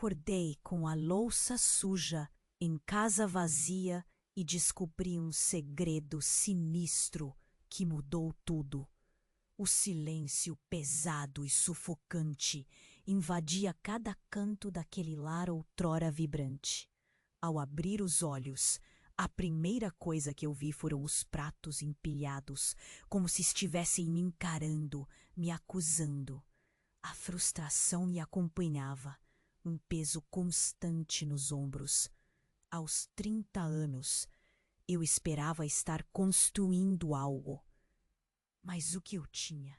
acordei com a louça suja, em casa vazia e descobri um segredo sinistro que mudou tudo. O silêncio pesado e sufocante invadia cada canto daquele lar outrora vibrante. Ao abrir os olhos, a primeira coisa que eu vi foram os pratos empilhados, como se estivessem me encarando, me acusando. A frustração me acompanhava, um peso constante nos ombros. Aos 30 anos, eu esperava estar construindo algo. Mas o que eu tinha?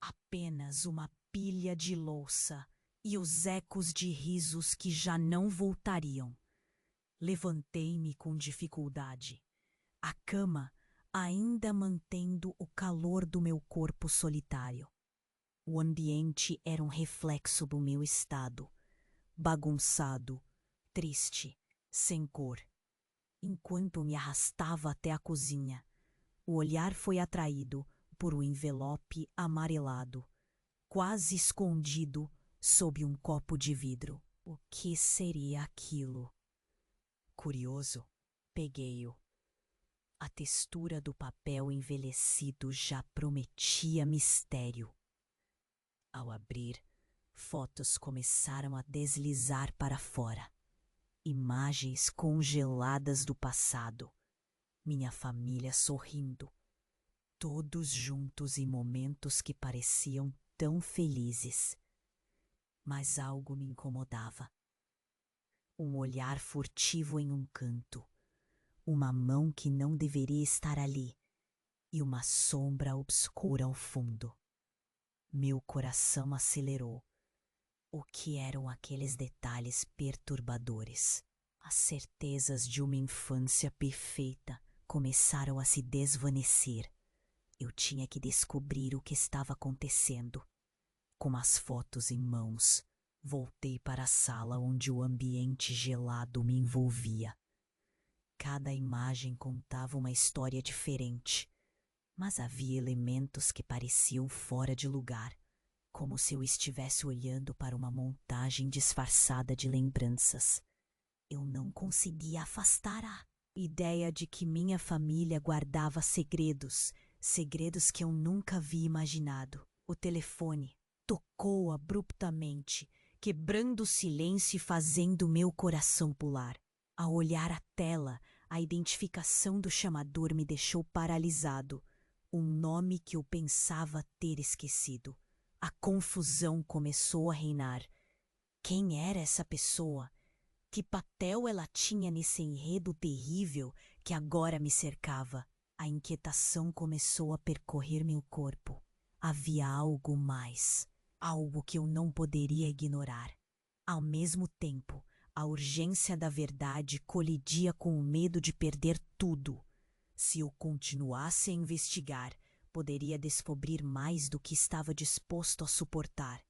Apenas uma pilha de louça e os ecos de risos que já não voltariam. Levantei-me com dificuldade. A cama ainda mantendo o calor do meu corpo solitário. O ambiente era um reflexo do meu estado, bagunçado, triste, sem cor. Enquanto me arrastava até a cozinha, o olhar foi atraído por um envelope amarelado, quase escondido sob um copo de vidro. O que seria aquilo? Curioso, peguei-o. A textura do papel envelhecido já prometia mistério. Ao abrir, fotos começaram a deslizar para fora. Imagens congeladas do passado. Minha família sorrindo. Todos juntos em momentos que pareciam tão felizes. Mas algo me incomodava. Um olhar furtivo em um canto. Uma mão que não deveria estar ali. E uma sombra obscura ao fundo. Meu coração acelerou. O que eram aqueles detalhes perturbadores? As certezas de uma infância perfeita começaram a se desvanecer. Eu tinha que descobrir o que estava acontecendo. Com as fotos em mãos, voltei para a sala onde o ambiente gelado me envolvia. Cada imagem contava uma história diferente, mas havia elementos que pareciam fora de lugar, como se eu estivesse olhando para uma montagem disfarçada de lembranças. Eu não conseguia afastar a ideia de que minha família guardava segredos, segredos que eu nunca havia imaginado. O telefone tocou abruptamente, quebrando o silêncio e fazendo meu coração pular. Ao olhar a tela, a identificação do chamador me deixou paralisado. Um nome que eu pensava ter esquecido. A confusão começou a reinar. Quem era essa pessoa? Que papel ela tinha nesse enredo terrível que agora me cercava? A inquietação começou a percorrer meu corpo. Havia algo mais, algo que eu não poderia ignorar. Ao mesmo tempo, a urgência da verdade colidia com o medo de perder tudo. Se eu continuasse a investigar, poderia descobrir mais do que estava disposto a suportar.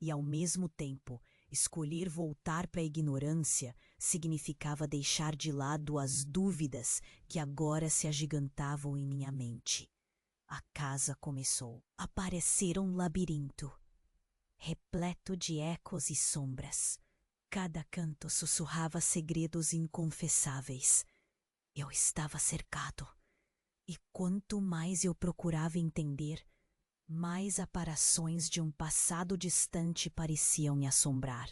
E, ao mesmo tempo, escolher voltar para a ignorância significava deixar de lado as dúvidas que agora se agigantavam em minha mente. A casa começou a parecer um labirinto, repleto de ecos e sombras. Cada canto sussurrava segredos inconfessáveis. Eu estava cercado, e quanto mais eu procurava entender, mais aparições de um passado distante pareciam me assombrar.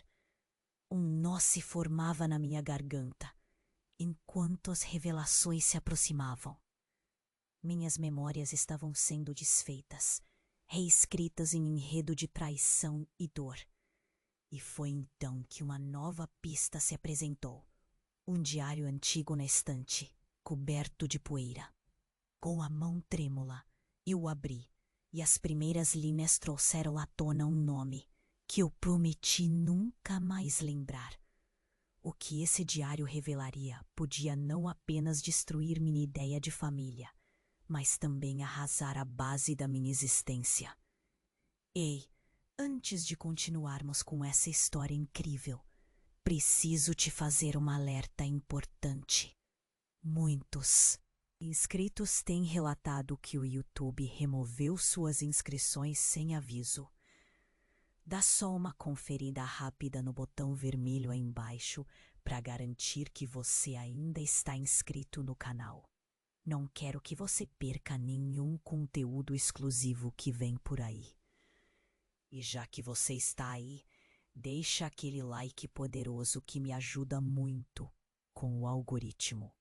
Um nó se formava na minha garganta, enquanto as revelações se aproximavam. Minhas memórias estavam sendo desfeitas, reescritas em enredo de traição e dor. E foi então que uma nova pista se apresentou. Um diário antigo na estante, coberto de poeira. Com a mão trêmula, eu o abri, e as primeiras linhas trouxeram à tona um nome que eu prometi nunca mais lembrar. O que esse diário revelaria podia não apenas destruir minha ideia de família, mas também arrasar a base da minha existência. Ei, antes de continuarmos com essa história incrível, preciso te fazer uma alerta importante. Muitos inscritos têm relatado que o YouTube removeu suas inscrições sem aviso. Dá só uma conferida rápida no botão vermelho aí embaixo para garantir que você ainda está inscrito no canal. Não quero que você perca nenhum conteúdo exclusivo que vem por aí. E já que você está aí, deixa aquele like poderoso que me ajuda muito com o algoritmo.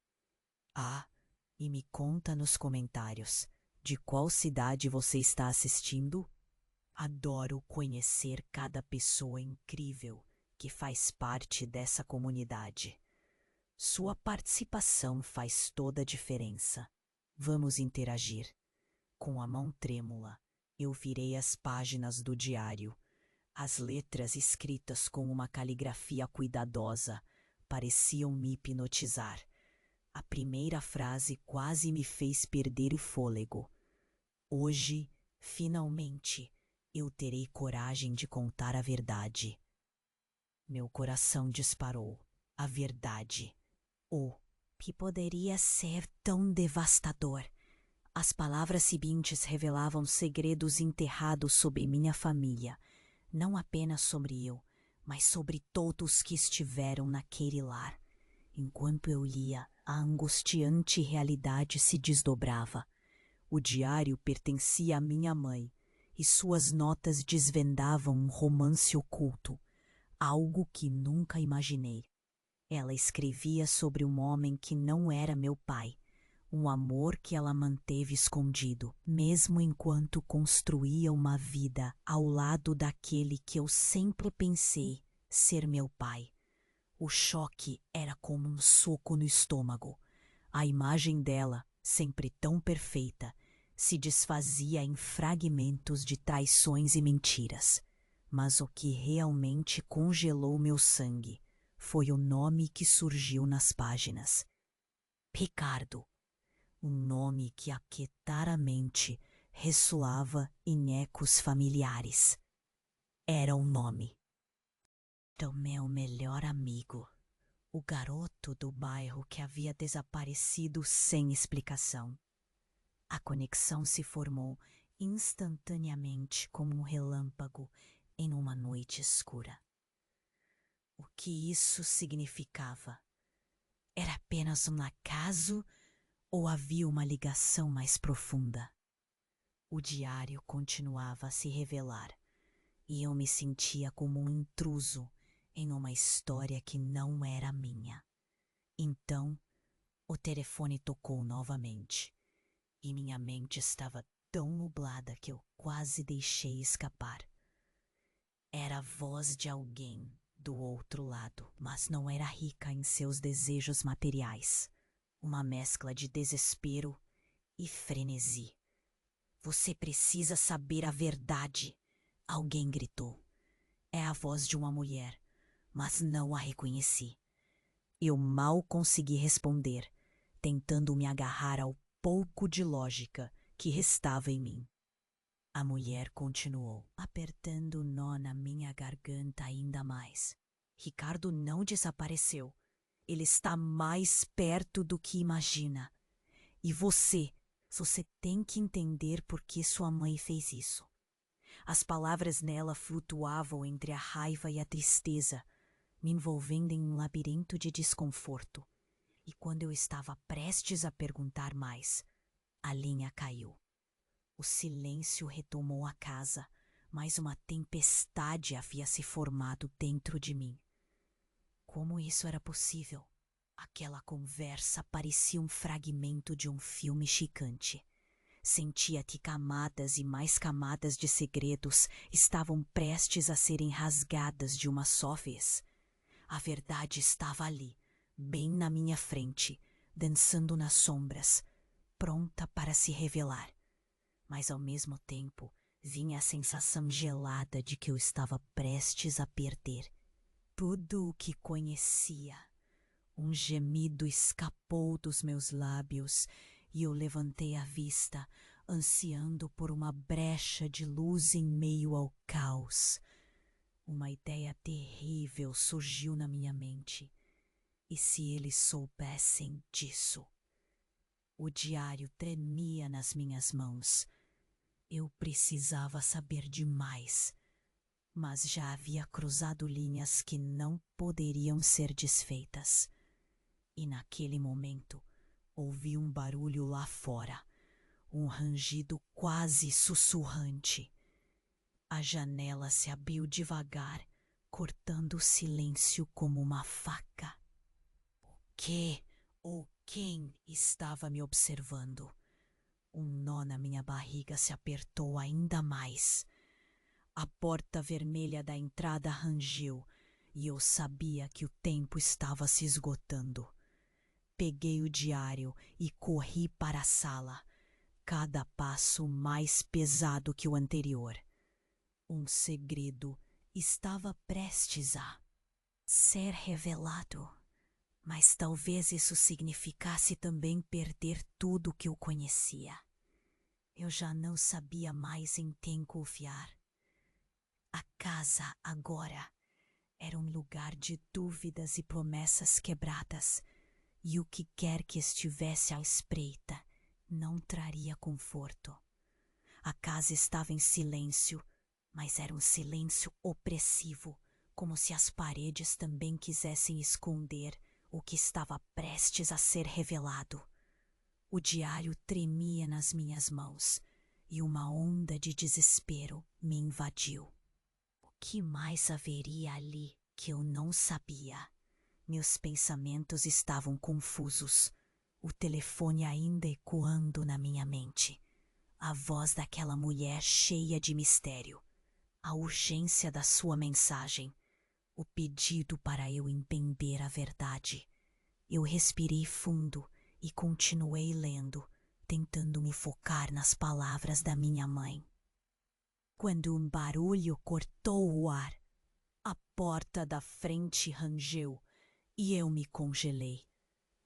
Ah, e me conta nos comentários de qual cidade você está assistindo. Adoro conhecer cada pessoa incrível que faz parte dessa comunidade. Sua participação faz toda a diferença. Vamos interagir. Com a mão trêmula, eu virei as páginas do diário. As letras escritas com uma caligrafia cuidadosa pareciam me hipnotizar. A primeira frase quase me fez perder o fôlego. Hoje, finalmente, eu terei coragem de contar a verdade. Meu coração disparou. A verdade. Oh, que poderia ser tão devastador. As palavras seguintes revelavam segredos enterrados sobre minha família, não apenas sobre eu, mas sobre todos que estiveram naquele lar. Enquanto eu lia, a angustiante realidade se desdobrava. O diário pertencia à minha mãe, e suas notas desvendavam um romance oculto, algo que nunca imaginei. Ela escrevia sobre um homem que não era meu pai, um amor que ela manteve escondido, mesmo enquanto construía uma vida ao lado daquele que eu sempre pensei ser meu pai. O choque era como um soco no estômago. A imagem dela, sempre tão perfeita, se desfazia em fragmentos de traições e mentiras. Mas o que realmente congelou meu sangue foi o nome que surgiu nas páginas. Ricardo. Um nome que aquietaramente ressoava em ecos familiares. Era o nome do meu melhor amigo, o garoto do bairro que havia desaparecido sem explicação. A conexão se formou instantaneamente como um relâmpago em uma noite escura. O que isso significava? Era apenas um acaso ou havia uma ligação mais profunda? O diário continuava a se revelar e eu me sentia como um intruso em uma história que não era minha. Então, o telefone tocou novamente e minha mente estava tão nublada que eu quase deixei escapar. Era a voz de alguém do outro lado, mas não era rica em seus desejos materiais. Uma mescla de desespero e frenesi. Você precisa saber a verdade, alguém gritou. É a voz de uma mulher, mas não a reconheci. Eu mal consegui responder, tentando me agarrar ao pouco de lógica que restava em mim. A mulher continuou, apertando o nó na minha garganta ainda mais. Ricardo não desapareceu. Ele está mais perto do que imagina. E você tem que entender por que sua mãe fez isso. As palavras nela flutuavam entre a raiva e a tristeza, me envolvendo em um labirinto de desconforto. E quando eu estava prestes a perguntar mais, a linha caiu. O silêncio retomou a casa, mas uma tempestade havia se formado dentro de mim. Como isso era possível? Aquela conversa parecia um fragmento de um filme chocante. Sentia que camadas e mais camadas de segredos estavam prestes a serem rasgadas de uma só vez. A verdade estava ali, bem na minha frente, dançando nas sombras, pronta para se revelar. Mas ao mesmo tempo vinha a sensação gelada de que eu estava prestes a perder tudo o que conhecia. Um gemido escapou dos meus lábios e eu levantei a vista, ansiando por uma brecha de luz em meio ao caos. Uma ideia terrível surgiu na minha mente. E se eles soubessem disso? O diário tremia nas minhas mãos. Eu precisava saber demais. mas já havia cruzado linhas que não poderiam ser desfeitas. E naquele momento ouvi um barulho lá fora, um rangido quase sussurrante. A janela se abriu devagar, cortando o silêncio como uma faca. O que ou quem estava me observando? Um nó na minha barriga se apertou ainda mais. A porta vermelha da entrada rangiu e eu sabia que o tempo estava se esgotando. Peguei o diário e corri para a sala, cada passo mais pesado que o anterior. Um segredo estava prestes a ser revelado, mas talvez isso significasse também perder tudo que eu conhecia. Eu já não sabia mais em quem confiar. A casa agora era um lugar de dúvidas e promessas quebradas, e o que quer que estivesse à espreita não traria conforto. A casa estava em silêncio, mas era um silêncio opressivo, como se as paredes também quisessem esconder o que estava prestes a ser revelado. O diário tremia nas minhas mãos e uma onda de desespero me invadiu. O que mais haveria ali que eu não sabia? Meus pensamentos estavam confusos, o telefone ainda ecoando na minha mente. A voz daquela mulher cheia de mistério, a urgência da sua mensagem, o pedido para eu entender a verdade. Eu respirei fundo e continuei lendo, tentando me focar nas palavras da minha mãe. Quando um barulho cortou o ar, a porta da frente rangeu e eu me congelei.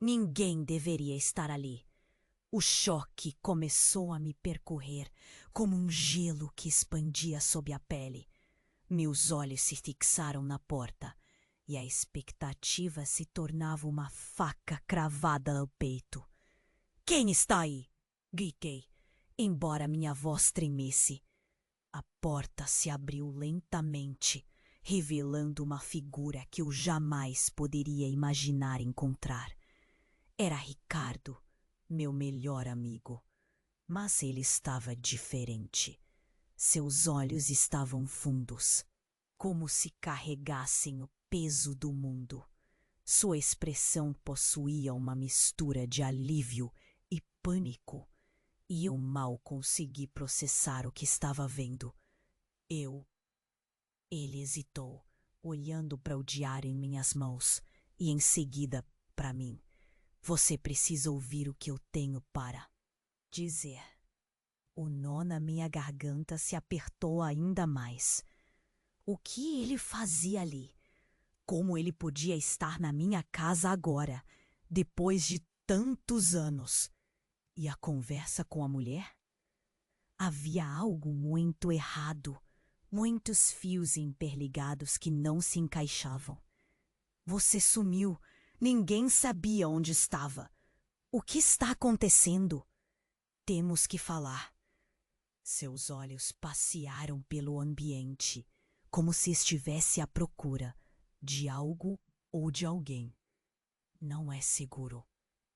Ninguém deveria estar ali. O choque começou a me percorrer como um gelo que expandia sob a pele. Meus olhos se fixaram na porta e a expectativa se tornava uma faca cravada ao peito. "Quem está aí?" gritei, embora minha voz tremesse. A porta se abriu lentamente, revelando uma figura que eu jamais poderia imaginar encontrar. Era Ricardo, meu melhor amigo. Mas ele estava diferente. Seus olhos estavam fundos, como se carregassem o peso do mundo. Sua expressão possuía uma mistura de alívio e pânico, e eu mal consegui processar o que estava vendo. Ele hesitou, olhando para o diário em minhas mãos, e em seguida para mim. "Você precisa ouvir o que eu tenho para dizer." O nó na minha garganta se apertou ainda mais. O que ele fazia ali? Como ele podia estar na minha casa agora, depois de tantos anos? E a conversa com a mulher? Havia algo muito errado, muitos fios interligados que não se encaixavam. "Você sumiu, ninguém sabia onde estava. O que está acontecendo?" "Temos que falar." Seus olhos passearam pelo ambiente, como se estivesse à procura de algo ou de alguém. "Não é seguro.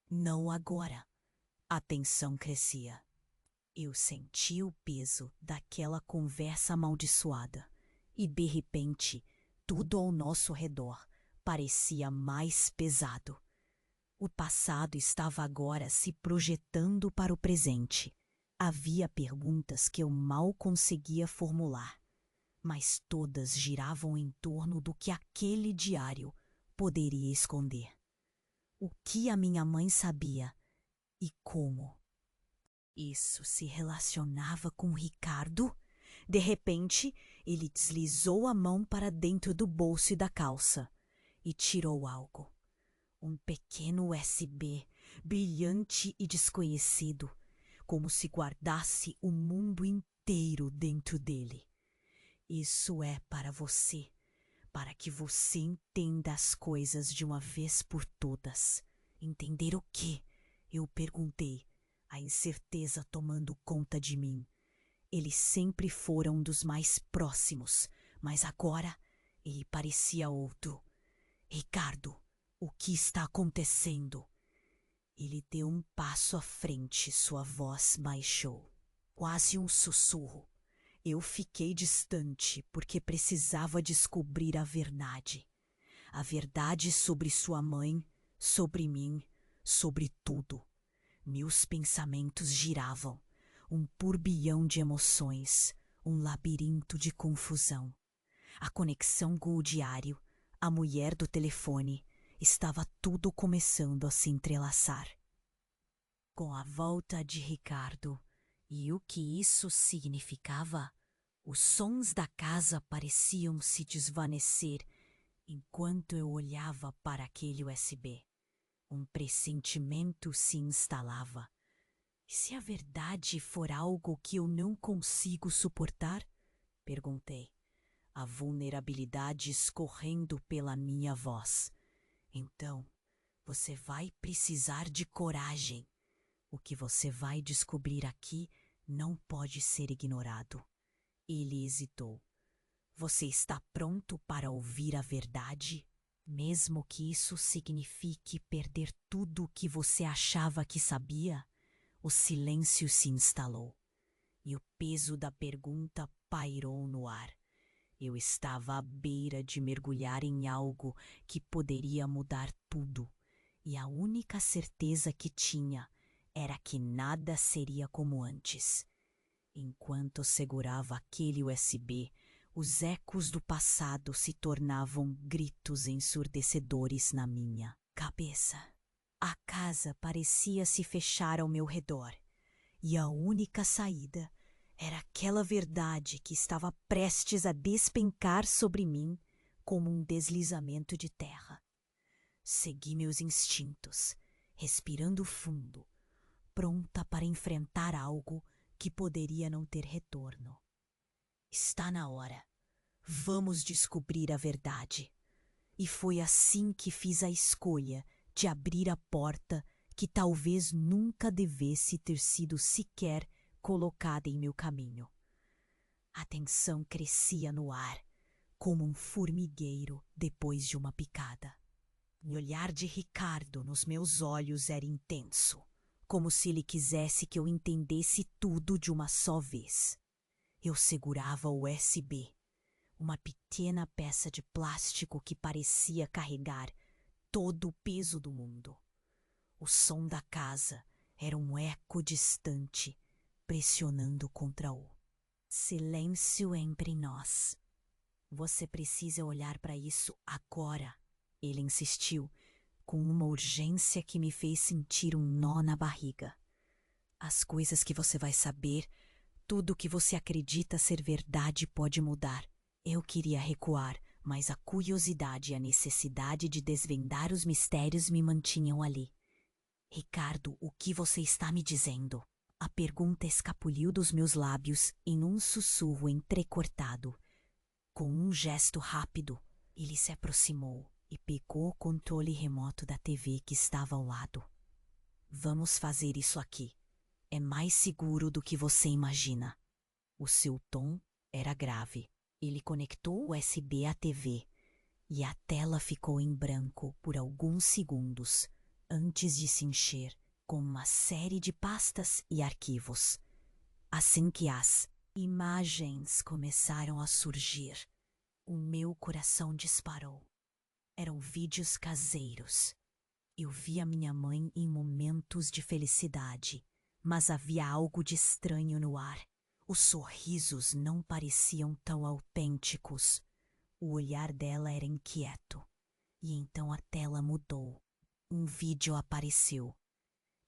Não agora." A tensão crescia. Eu senti o peso daquela conversa amaldiçoada e, de repente, tudo ao nosso redor parecia mais pesado. O passado estava agora se projetando para o presente. Havia perguntas que eu mal conseguia formular, mas todas giravam em torno do que aquele diário poderia esconder. O que a minha mãe sabia e como? Isso se relacionava com Ricardo? De repente, ele deslizou a mão para dentro do bolso da calça e tirou algo. Um pequeno USB, brilhante e desconhecido, como se guardasse o mundo inteiro dentro dele. "Isso é para você, para que você entenda as coisas de uma vez por todas." "Entender o quê?" eu perguntei, a incerteza tomando conta de mim. Eles sempre foram dos mais próximos, mas agora ele parecia outro. Ricardo, o que está acontecendo? Ele deu um passo à frente, sua voz baixou. Quase um sussurro. Eu fiquei distante porque precisava descobrir a verdade. A verdade sobre sua mãe, sobre mim, sobre tudo. Meus pensamentos giravam, um turbilhão de emoções, um labirinto de confusão. A conexão com o diário, a mulher do telefone, estava tudo começando a se entrelaçar. Com a volta de Ricardo e o que isso significava, os sons da casa pareciam se desvanecer enquanto eu olhava para aquele USB. Um pressentimento se instalava. E se a verdade for algo que eu não consigo suportar? Perguntei, a vulnerabilidade escorrendo pela minha voz. Então, você vai precisar de coragem. O que você vai descobrir aqui não pode ser ignorado. Ele hesitou. Você está pronto para ouvir a verdade? Mesmo que isso signifique perder tudo o que você achava que sabia? O silêncio se instalou e o peso da pergunta pairou no ar. Eu estava à beira de mergulhar em algo que poderia mudar tudo, e a única certeza que tinha era que nada seria como antes. Enquanto segurava aquele USB, os ecos do passado se tornavam gritos ensurdecedores na minha cabeça. A casa parecia se fechar ao meu redor, e a única saída era aquela verdade que estava prestes a despencar sobre mim como um deslizamento de terra. Segui meus instintos, respirando fundo, pronta para enfrentar algo que poderia não ter retorno. Está na hora. Vamos descobrir a verdade. E foi assim que fiz a escolha de abrir a porta que talvez nunca devesse ter sido sequer colocada em meu caminho. A tensão crescia no ar, como um formigueiro depois de uma picada. O olhar de Ricardo nos meus olhos era intenso, como se ele quisesse que eu entendesse tudo de uma só vez. Eu segurava o USB, uma pequena peça de plástico que parecia carregar todo o peso do mundo. O som da casa era um eco distante, pressionando contra o silêncio entre nós. Você precisa olhar para isso agora, ele insistiu, com uma urgência que me fez sentir um nó na barriga. As coisas que você vai saber, tudo o que você acredita ser verdade pode mudar. Eu queria recuar, mas a curiosidade e a necessidade de desvendar os mistérios me mantinham ali. Ricardo, o que você está me dizendo? A pergunta escapuliu dos meus lábios em um sussurro entrecortado. Com um gesto rápido, ele se aproximou e pegou o controle remoto da TV que estava ao lado. Vamos fazer isso aqui. É mais seguro do que você imagina. O seu tom era grave. Ele conectou o USB à TV e a tela ficou em branco por alguns segundos antes de se encher com uma série de pastas e arquivos. Assim que as imagens começaram a surgir, o meu coração disparou. Eram vídeos caseiros. Eu via minha mãe em momentos de felicidade, mas havia algo de estranho no ar. Os sorrisos não pareciam tão autênticos. O olhar dela era inquieto. E então a tela mudou. Um vídeo apareceu.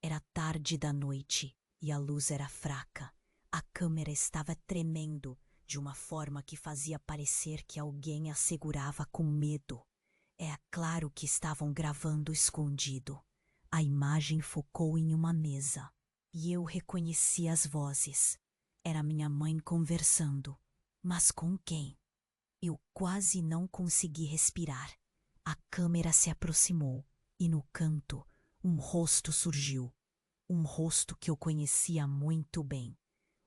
Era tarde da noite e a luz era fraca. A câmera estava tremendo de uma forma que fazia parecer que alguém a segurava com medo. É claro que estavam gravando escondido. A imagem focou em uma mesa e eu reconheci as vozes. Era minha mãe conversando. Mas com quem? Eu quase não consegui respirar. A câmera se aproximou e no canto um rosto surgiu. Um rosto que eu conhecia muito bem.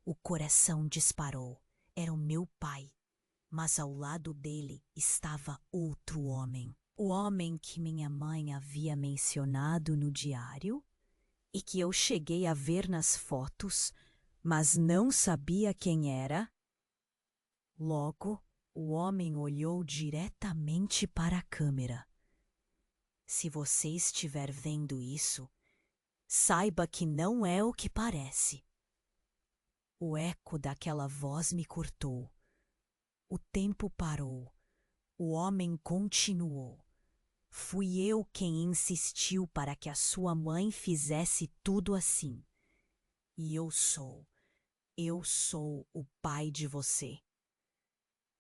O coração disparou. Era o meu pai. Mas ao lado dele estava outro homem. O homem que minha mãe havia mencionado no diário e que eu cheguei a ver nas fotos, mas não sabia quem era. Logo, o homem olhou diretamente para a câmera. Se você estiver vendo isso, saiba que não é o que parece. O eco daquela voz me cortou. O tempo parou. O homem continuou. Fui eu quem insistiu para que a sua mãe fizesse tudo assim. E eu sou o pai de você.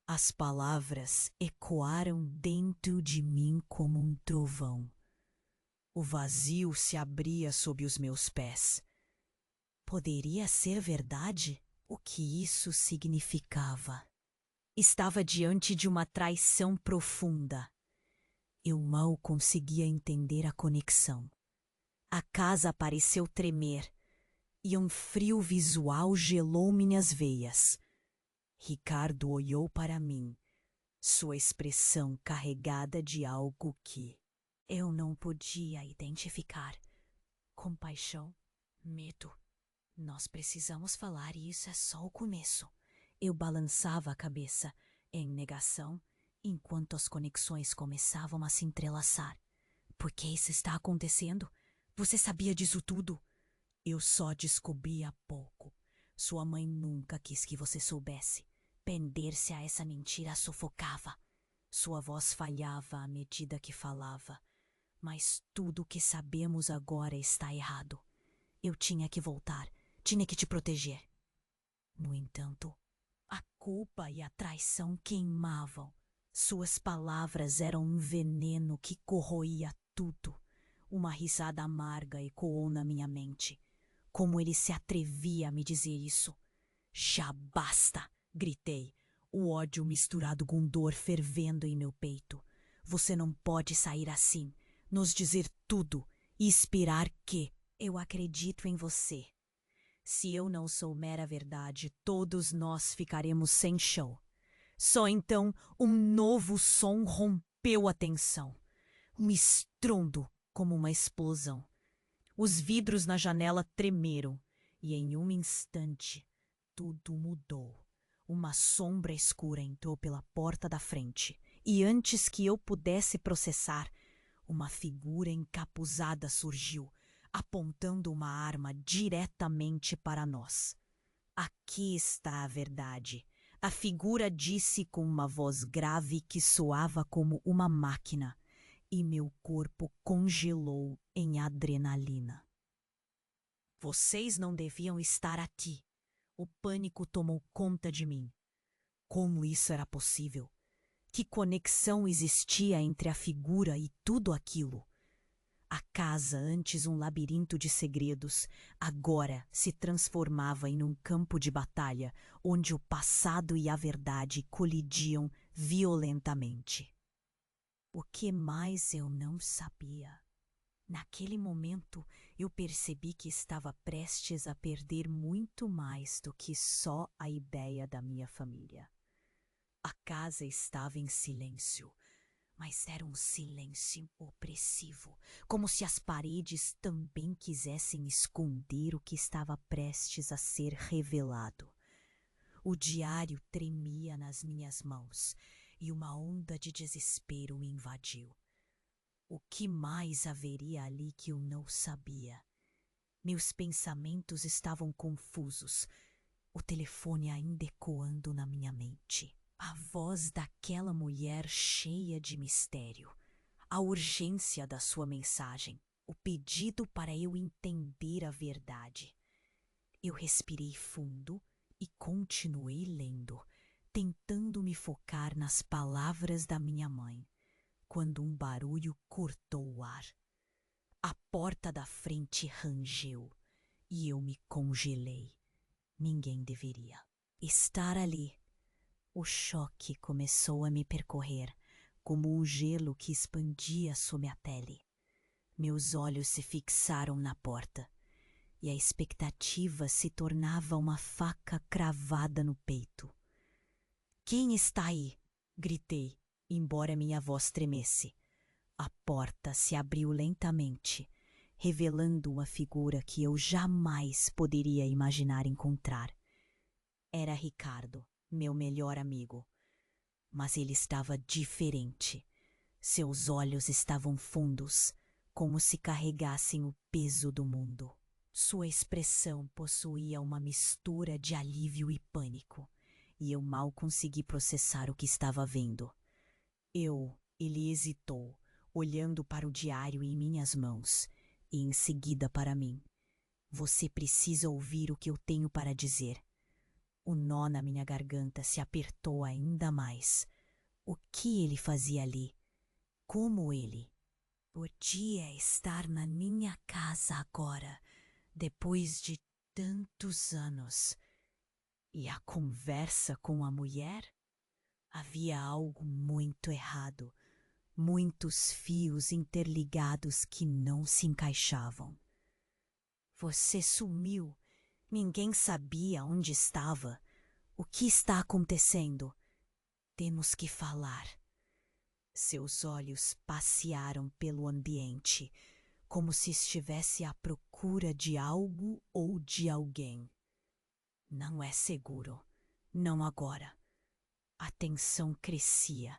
As palavras ecoaram dentro de mim como um trovão. O vazio se abria sob os meus pés. Poderia ser verdade? O que isso significava? Estava diante de uma traição profunda. Eu mal conseguia entender a conexão. A casa pareceu tremer e um frio visual gelou minhas veias. Ricardo olhou para mim, sua expressão carregada de algo que eu não podia identificar. Compaixão, medo. Nós precisamos falar e isso é só o começo. Eu balançava a cabeça, em negação, enquanto as conexões começavam a se entrelaçar. Por que isso está acontecendo? Você sabia disso tudo? Eu só descobri há pouco. Sua mãe nunca quis que você soubesse. Prender-se a essa mentira a sufocava. Sua voz falhava à medida que falava. Mas tudo o que sabemos agora está errado. Eu tinha que voltar. Tinha que te proteger. No entanto, a culpa e a traição queimavam. Suas palavras eram um veneno que corroía tudo. Uma risada amarga ecoou na minha mente. Como ele se atrevia a me dizer isso? Já basta! Gritei, o ódio misturado com dor fervendo em meu peito. Você não pode sair assim, nos dizer tudo e esperar que eu acredito em você. Se eu não souber a verdade, todos nós ficaremos sem chão. Só então um novo som rompeu a tensão. Um estrondo como uma explosão. Os vidros na janela tremeram e em um instante tudo mudou. Uma sombra escura entrou pela porta da frente e antes que eu pudesse processar, uma figura encapuzada surgiu, apontando uma arma diretamente para nós. Aqui está a verdade. A figura disse com uma voz grave que soava como uma máquina, e meu corpo congelou em adrenalina. Vocês não deviam estar aqui. O pânico tomou conta de mim. Como isso era possível? Que conexão existia entre a figura e tudo aquilo? A casa, antes um labirinto de segredos, agora se transformava em um campo de batalha onde o passado e a verdade colidiam violentamente. O que mais eu não sabia? Naquele momento, eu percebi que estava prestes a perder muito mais do que só a ideia da minha família. A casa estava em silêncio, mas era um silêncio opressivo, como se as paredes também quisessem esconder o que estava prestes a ser revelado. O diário tremia nas minhas mãos e uma onda de desespero me invadiu. O que mais haveria ali que eu não sabia? Meus pensamentos estavam confusos, o telefone ainda ecoando na minha mente. A voz daquela mulher cheia de mistério, a urgência da sua mensagem, o pedido para eu entender a verdade. Eu respirei fundo e continuei lendo, tentando me focar nas palavras da minha mãe, quando um barulho cortou o ar. A porta da frente rangeu e eu me congelei. Ninguém deveria estar ali. O choque começou a me percorrer, como um gelo que expandia sob a pele. Meus olhos se fixaram na porta, e a expectativa se tornava uma faca cravada no peito. Quem está aí? Gritei, embora minha voz tremesse. A porta se abriu lentamente, revelando uma figura que eu jamais poderia imaginar encontrar. Era Ricardo, meu melhor amigo. Mas ele estava diferente. Seus olhos estavam fundos, como se carregassem o peso do mundo. Sua expressão possuía uma mistura de alívio e pânico, e eu mal consegui processar o que estava vendo. Ele hesitou, olhando para o diário em minhas mãos, e em seguida para mim. Você precisa ouvir o que eu tenho para dizer. O nó na minha garganta se apertou ainda mais. O que ele fazia ali? Como ele podia estar na minha casa agora, depois de tantos anos? E a conversa com a mulher? Havia algo muito errado, muitos fios interligados que não se encaixavam. Você sumiu. Ninguém sabia onde estava. O que está acontecendo? Temos que falar. Seus olhos passearam pelo ambiente, como se estivesse à procura de algo ou de alguém. Não é seguro. Não agora. A tensão crescia.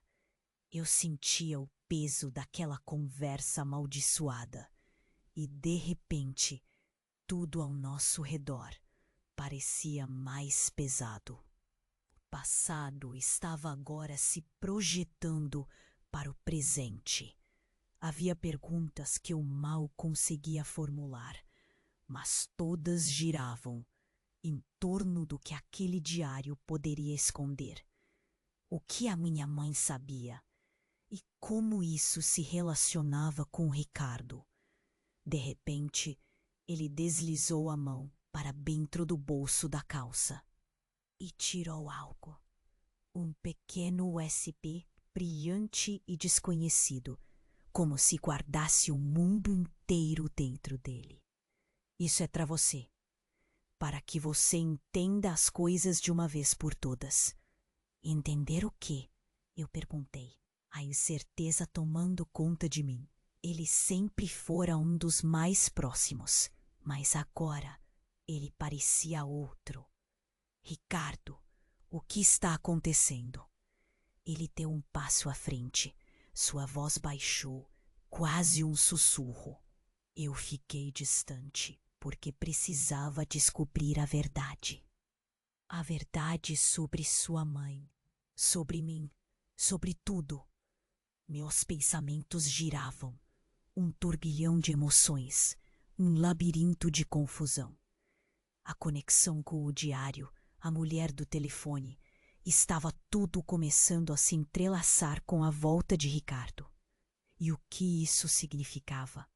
Eu sentia o peso daquela conversa amaldiçoada. E, de repente, tudo ao nosso redor parecia mais pesado. O passado estava agora se projetando para o presente. Havia perguntas que eu mal conseguia formular, mas todas giravam em torno do que aquele diário poderia esconder. O que a minha mãe sabia? E como isso se relacionava com Ricardo? De repente, ele deslizou a mão para dentro do bolso da calça e tirou algo. Um pequeno USB brilhante e desconhecido, como se guardasse o mundo inteiro dentro dele. Isso é para você, para que você entenda as coisas de uma vez por todas. Entender o quê? Eu perguntei, a incerteza tomando conta de mim. Ele sempre fora um dos mais próximos, mas agora ele parecia outro. Ricardo, o que está acontecendo? Ele deu um passo à frente. Sua voz baixou, quase um sussurro. Eu fiquei distante, porque precisava descobrir a verdade. A verdade sobre sua mãe, sobre mim, sobre tudo. Meus pensamentos giravam. Um turbilhão de emoções, um labirinto de confusão. A conexão com o diário, a mulher do telefone, estava tudo começando a se entrelaçar com a volta de Ricardo. E o que isso significava?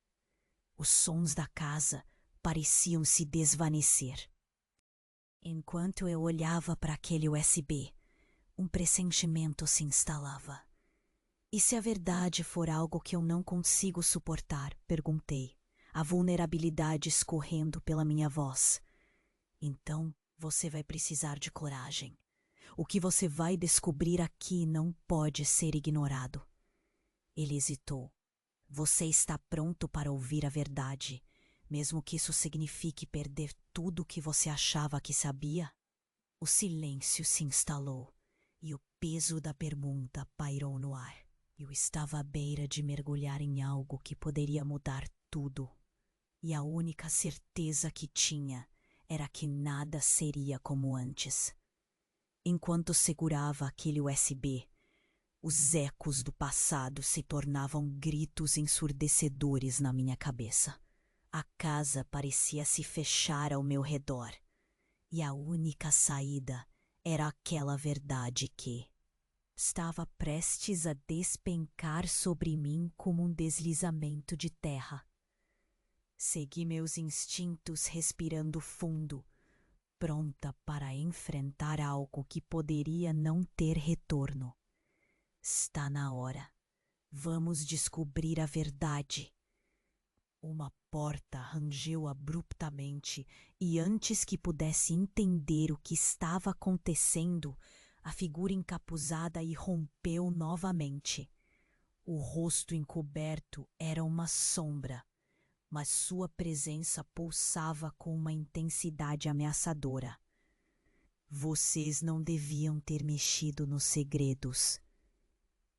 Os sons da casa pareciam se desvanecer. Enquanto eu olhava para aquele USB, um pressentimento se instalava. E se a verdade for algo que eu não consigo suportar? Perguntei, a vulnerabilidade escorrendo pela minha voz. Então você vai precisar de coragem. O que você vai descobrir aqui não pode ser ignorado. Ele hesitou. Você está pronto para ouvir a verdade, mesmo que isso signifique perder tudo o que você achava que sabia? O silêncio se instalou e o peso da pergunta pairou no ar. Eu estava à beira de mergulhar em algo que poderia mudar tudo. E a única certeza que tinha era que nada seria como antes. Enquanto segurava aquele USB, os ecos do passado se tornavam gritos ensurdecedores na minha cabeça. A casa parecia se fechar ao meu redor. E a única saída era aquela verdade que estava prestes a despencar sobre mim como um deslizamento de terra. Segui meus instintos respirando fundo, pronta para enfrentar algo que poderia não ter retorno. Está na hora. Vamos descobrir a verdade. Uma porta rangeu abruptamente e antes que pudesse entender o que estava acontecendo, A figura encapuzada irrompeu novamente. O rosto encoberto era uma sombra, mas sua presença pulsava com uma intensidade ameaçadora. Vocês não deviam ter mexido nos segredos,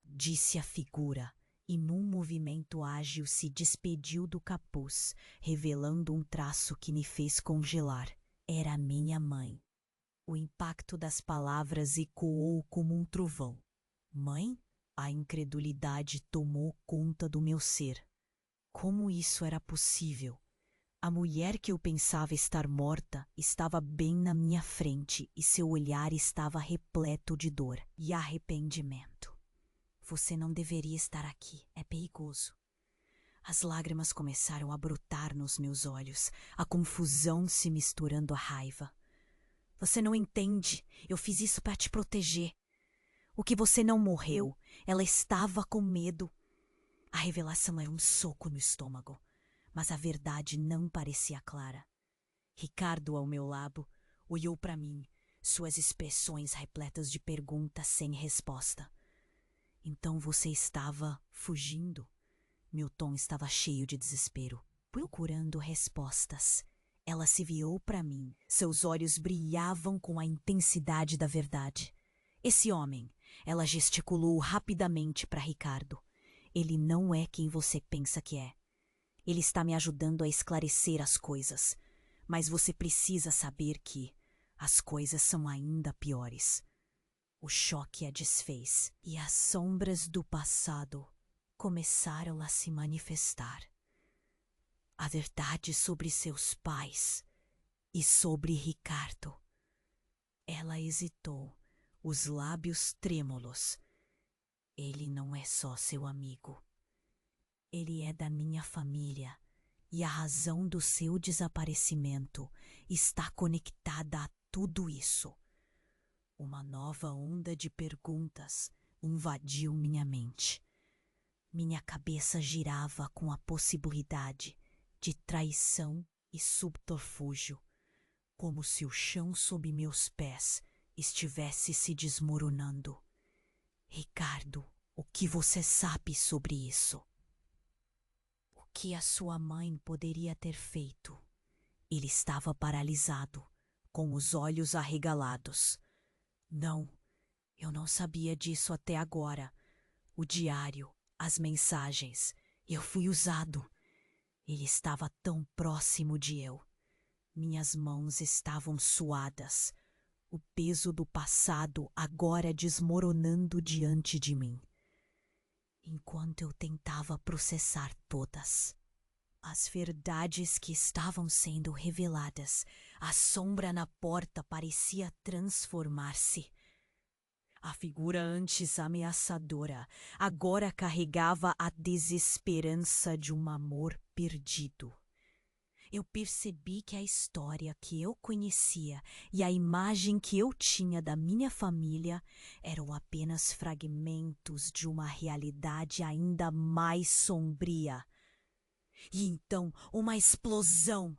disse a figura, e num movimento ágil se despediu do capuz, revelando um traço que me fez congelar. Era minha mãe. O impacto das palavras ecoou como um trovão. Mãe? A incredulidade tomou conta do meu ser. Como isso era possível? A mulher que eu pensava estar morta estava bem na minha frente e seu olhar estava repleto de dor e arrependimento. Você não deveria estar aqui, é perigoso. As lágrimas começaram a brotar nos meus olhos, a confusão se misturando à raiva. Você não entende, eu fiz isso para te proteger. O que você não morreu, ela estava com medo. A revelação era um soco no estômago, mas a verdade não parecia clara. Ricardo, ao meu lado, olhou para mim, suas expressões repletas de perguntas sem resposta. Então você estava fugindo? Meu tom estava cheio de desespero, procurando respostas. Ela se virou para mim, seus olhos brilhavam com a intensidade da verdade. Esse homem, ela gesticulou rapidamente para Ricardo. Ele não é quem você pensa que é. Ele está me ajudando a esclarecer as coisas. Mas você precisa saber que as coisas são ainda piores. O choque a desfez e as sombras do passado começaram a se manifestar. A verdade sobre seus pais e sobre Ricardo. Ela hesitou, os lábios trêmulos. Ele não é só seu amigo. Ele é da minha família e a razão do seu desaparecimento está conectada a tudo isso. Uma nova onda de perguntas invadiu minha mente. Minha cabeça girava com a possibilidade de traição e subterfúgio, como se o chão sob meus pés estivesse se desmoronando. Ricardo, o que você sabe sobre isso? O que a sua mãe poderia ter feito? Ele estava paralisado, com os olhos arregalados. Não, eu não sabia disso até agora. O diário, as mensagens, eu fui usado. Ele estava tão próximo de eu. Minhas mãos estavam suadas, o peso do passado agora desmoronando diante de mim. Enquanto eu tentava processar todas as verdades que estavam sendo reveladas, a sombra na porta parecia transformar-se. A figura antes ameaçadora agora carregava a desesperança de um amor perdido. Eu percebi que a história que eu conhecia e a imagem que eu tinha da minha família eram apenas fragmentos de uma realidade ainda mais sombria. E então, uma explosão!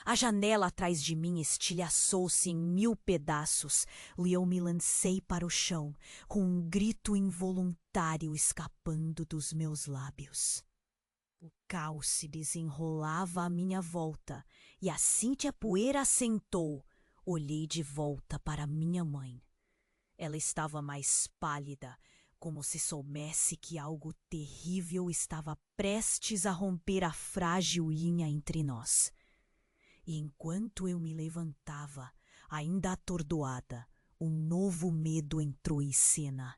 A janela atrás de mim estilhaçou-se em 1000 pedaços e eu me lancei para o chão, com um grito involuntário escapando dos meus lábios. O caos se desenrolava à minha volta, e assim que a poeira assentou, olhei de volta para minha mãe. Ela estava mais pálida, como se soubesse que algo terrível estava prestes a romper a frágil linha entre nós. E enquanto eu me levantava, ainda atordoada, um novo medo entrou em cena.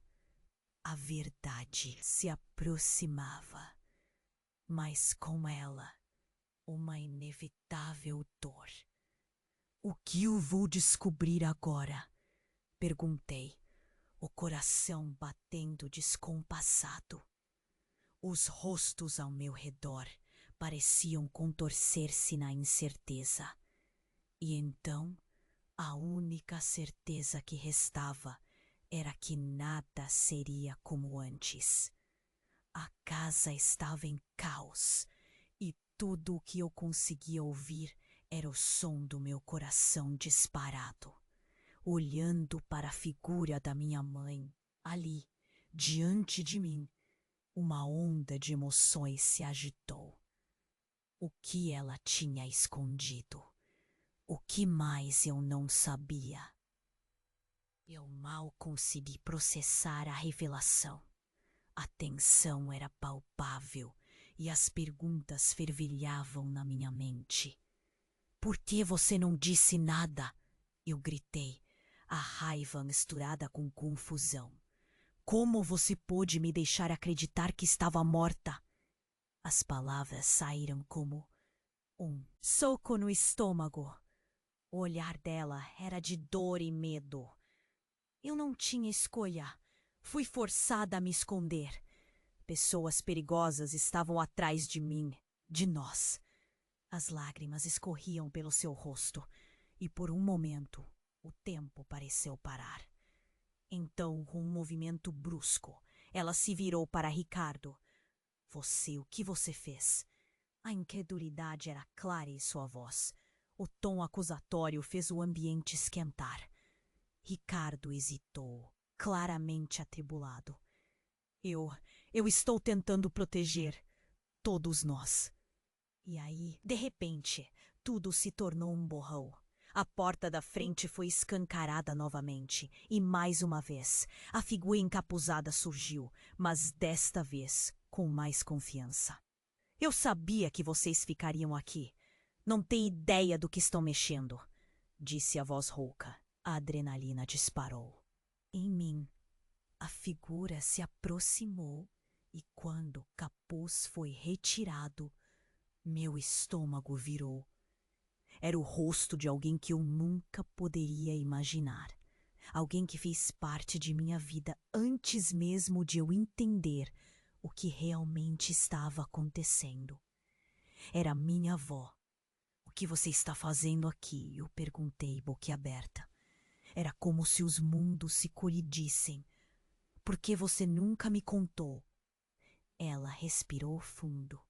A verdade se aproximava, mas com ela, uma inevitável dor. O que eu vou descobrir agora? Perguntei, o coração batendo descompassado. Os rostos ao meu redor pareciam contorcer-se na incerteza. E então, a única certeza que restava era que nada seria como antes. A casa estava em caos e tudo o que eu conseguia ouvir era o som do meu coração disparado. olhando para a figura da minha mãe, ali, diante de mim. Uma onda de emoções se agitou. O que ela tinha escondido? O que mais eu não sabia? Eu mal consegui processar a revelação. A tensão era palpável e as perguntas fervilhavam na minha mente. Por que você não disse nada? Eu gritei, a raiva misturada com confusão. Como você pôde me deixar acreditar que estava morta? As palavras saíram como um soco no estômago. O olhar dela era de dor e medo. Eu não tinha escolha. Fui forçada a me esconder. Pessoas perigosas estavam atrás de mim, de nós. As lágrimas escorriam pelo seu rosto e por um momento o tempo pareceu parar. Então, com um movimento brusco, ela se virou para Ricardo. O que você fez? A incredulidade era clara em sua voz. O tom acusatório fez o ambiente esquentar. Ricardo hesitou, claramente atribulado. Eu estou tentando proteger todos nós. E aí, de repente, tudo se tornou um borrão. A porta da frente foi escancarada novamente, e mais uma vez, a figura encapuzada surgiu, mas desta vez com mais confiança. Eu sabia que vocês ficariam aqui. Não tem ideia do que estão mexendo, disse a voz rouca. A adrenalina disparou. Em mim, a figura se aproximou e quando o capuz foi retirado, meu estômago virou. Era o rosto de alguém que eu nunca poderia imaginar. Alguém que fez parte de minha vida antes mesmo de eu entender o que realmente estava acontecendo. Era minha avó. O que você está fazendo aqui? Eu perguntei, boquiaberta. Era como se os mundos se colidissem. Por que você nunca me contou? Ela respirou fundo,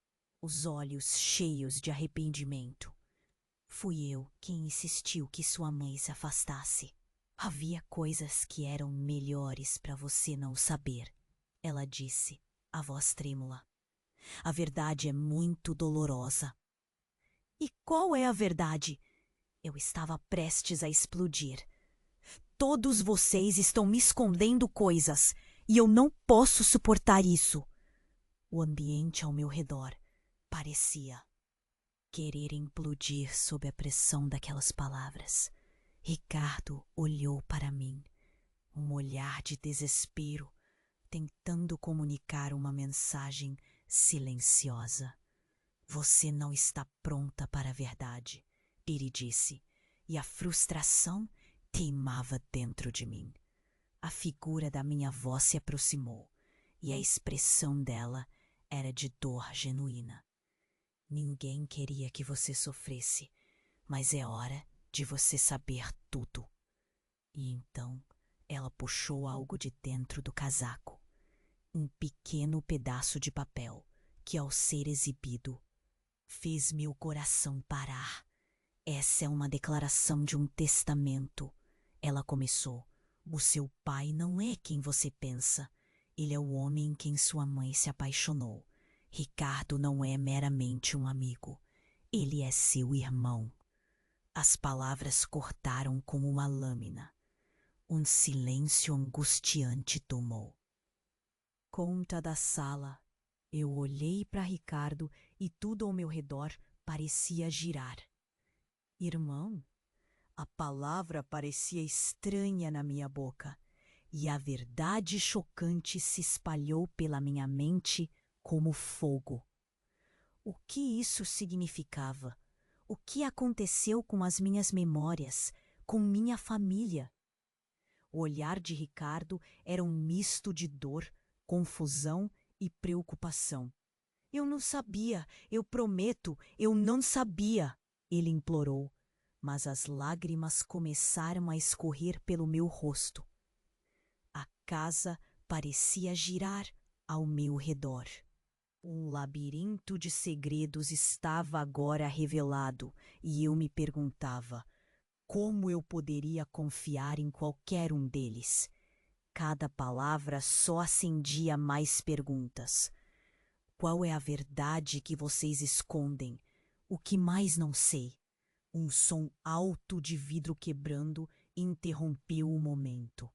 os olhos cheios de arrependimento. Fui eu quem insistiu que sua mãe se afastasse. Havia coisas que eram melhores para você não saber, ela disse, a voz trêmula. A verdade é muito dolorosa. E qual é a verdade? Eu estava prestes a explodir. Todos vocês estão me escondendo coisas e eu não posso suportar isso. O ambiente ao meu redor parecia querer implodir sob a pressão daquelas palavras. Ricardo olhou para mim, um olhar de desespero, tentando comunicar uma mensagem silenciosa. Você não está pronta para a verdade, ele disse, e a frustração teimava dentro de mim. A figura da minha avó se aproximou, e a expressão dela era de dor genuína. Ninguém queria que você sofresse, mas é hora de você saber tudo. E então ela puxou algo de dentro do casaco, um pequeno pedaço de papel que, ao ser exibido, fez meu coração parar. Essa é uma declaração de um testamento. Ela começou. O seu pai não é quem você pensa. Ele é o homem em quem sua mãe se apaixonou. Ricardo não é meramente um amigo. Ele é seu irmão. As palavras cortaram como uma lâmina. Um silêncio angustiante tomou conta da sala. Eu olhei para Ricardo e tudo ao meu redor parecia girar. Irmão? A palavra parecia estranha na minha boca, e a verdade chocante se espalhou pela minha mente como fogo. O que isso significava? O que aconteceu com as minhas memórias, com minha família? O olhar de Ricardo era um misto de dor, confusão e preocupação. Eu não sabia, eu prometo, eu não sabia, ele implorou, mas as lágrimas começaram a escorrer pelo meu rosto. A casa parecia girar ao meu redor. Um labirinto de segredos estava agora revelado e eu me perguntava: Como eu poderia confiar em qualquer um deles? Cada palavra só acendia mais perguntas. Qual é a verdade que vocês escondem? O que mais não sei? Um som alto de vidro quebrando interrompeu o momento.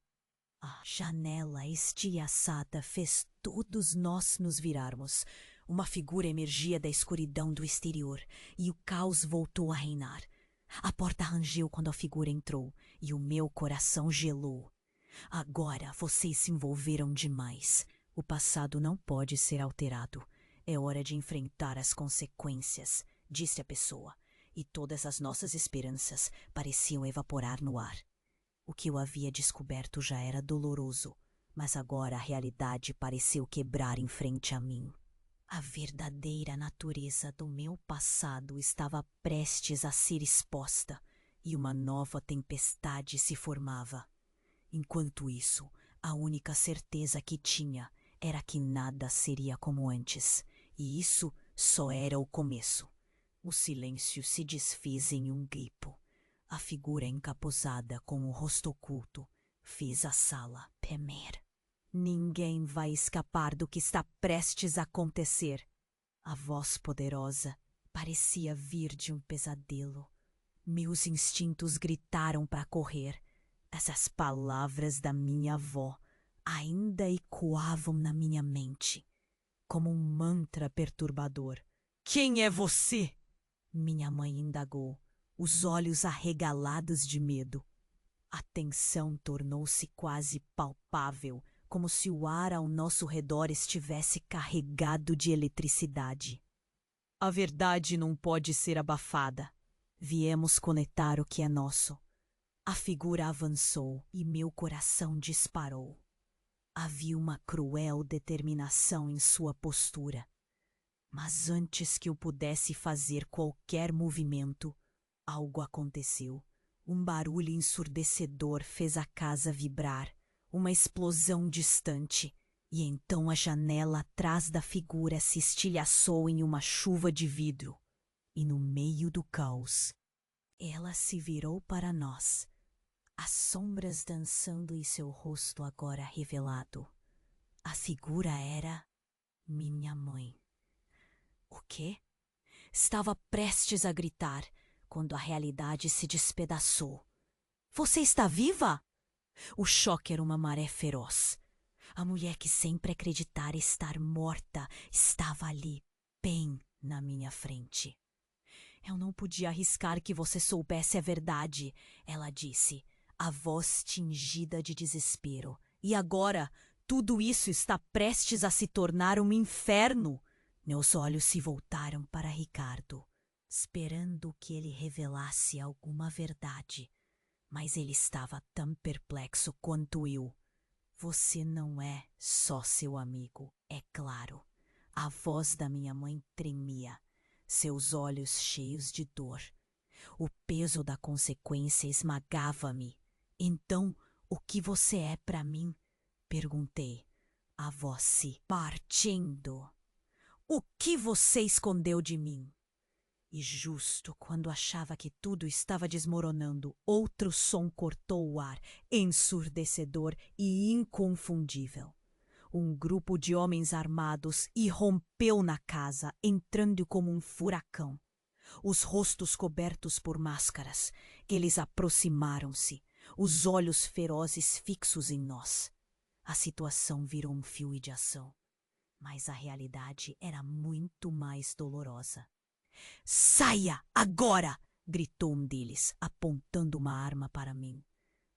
A janela estilhaçada fez todos nós nos virarmos. Uma figura emergia da escuridão do exterior e o caos voltou a reinar. A porta rangeu quando a figura entrou e o meu coração gelou. Agora vocês se envolveram demais. O passado não pode ser alterado. É hora de enfrentar as consequências, disse a pessoa, e todas as nossas esperanças pareciam evaporar no ar. O que eu havia descoberto já era doloroso, mas agora a realidade pareceu quebrar em frente a mim. A verdadeira natureza do meu passado estava prestes a ser exposta e uma nova tempestade se formava. Enquanto isso, a única certeza que tinha era que nada seria como antes, e isso só era o começo. O silêncio se desfez em um gripo. A figura encapuzada com o rosto oculto fez a sala tremer. Ninguém vai escapar do que está prestes a acontecer. A voz poderosa parecia vir de um pesadelo. Meus instintos gritaram para correr. Essas palavras da minha avó ainda ecoavam na minha mente, como um mantra perturbador. Quem é você? Minha mãe indagou, os olhos arregalados de medo. A tensão tornou-se quase palpável, como se o ar ao nosso redor estivesse carregado de eletricidade. A verdade não pode ser abafada. Viemos conectar o que é nosso. A figura avançou e meu coração disparou. Havia uma cruel determinação em sua postura. Mas antes que eu pudesse fazer qualquer movimento, algo aconteceu. Um barulho ensurdecedor fez a casa vibrar, uma explosão distante, e então a janela atrás da figura se estilhaçou em uma chuva de vidro. E no meio do caos, ela se virou para nós, as sombras dançando e seu rosto agora revelado. A figura era minha mãe. O quê? Estava prestes a gritar quando a realidade se despedaçou. Você está viva? O choque era uma maré feroz. A mulher que sempre acreditara estar morta estava ali, bem na minha frente. Eu não podia arriscar que você soubesse a verdade, ela disse, a voz tingida de desespero. E agora, tudo isso está prestes a se tornar um inferno. Meus olhos se voltaram para Ricardo, esperando que ele revelasse alguma verdade. Mas ele estava tão perplexo quanto eu. Você não é só seu amigo, é claro. A voz da minha mãe tremia, seus olhos cheios de dor. O peso da consequência esmagava-me. Então, o que você é para mim? Perguntei, a voz se partindo. O que você escondeu de mim? E justo quando achava que tudo estava desmoronando, outro som cortou o ar, ensurdecedor e inconfundível. Um grupo de homens armados irrompeu na casa, entrando como um furacão. Os rostos cobertos por máscaras, eles aproximaram-se, os olhos ferozes fixos em nós. A situação virou um filme de ação, mas a realidade era muito mais dolorosa. Saia, agora! Gritou um deles, apontando uma arma para mim.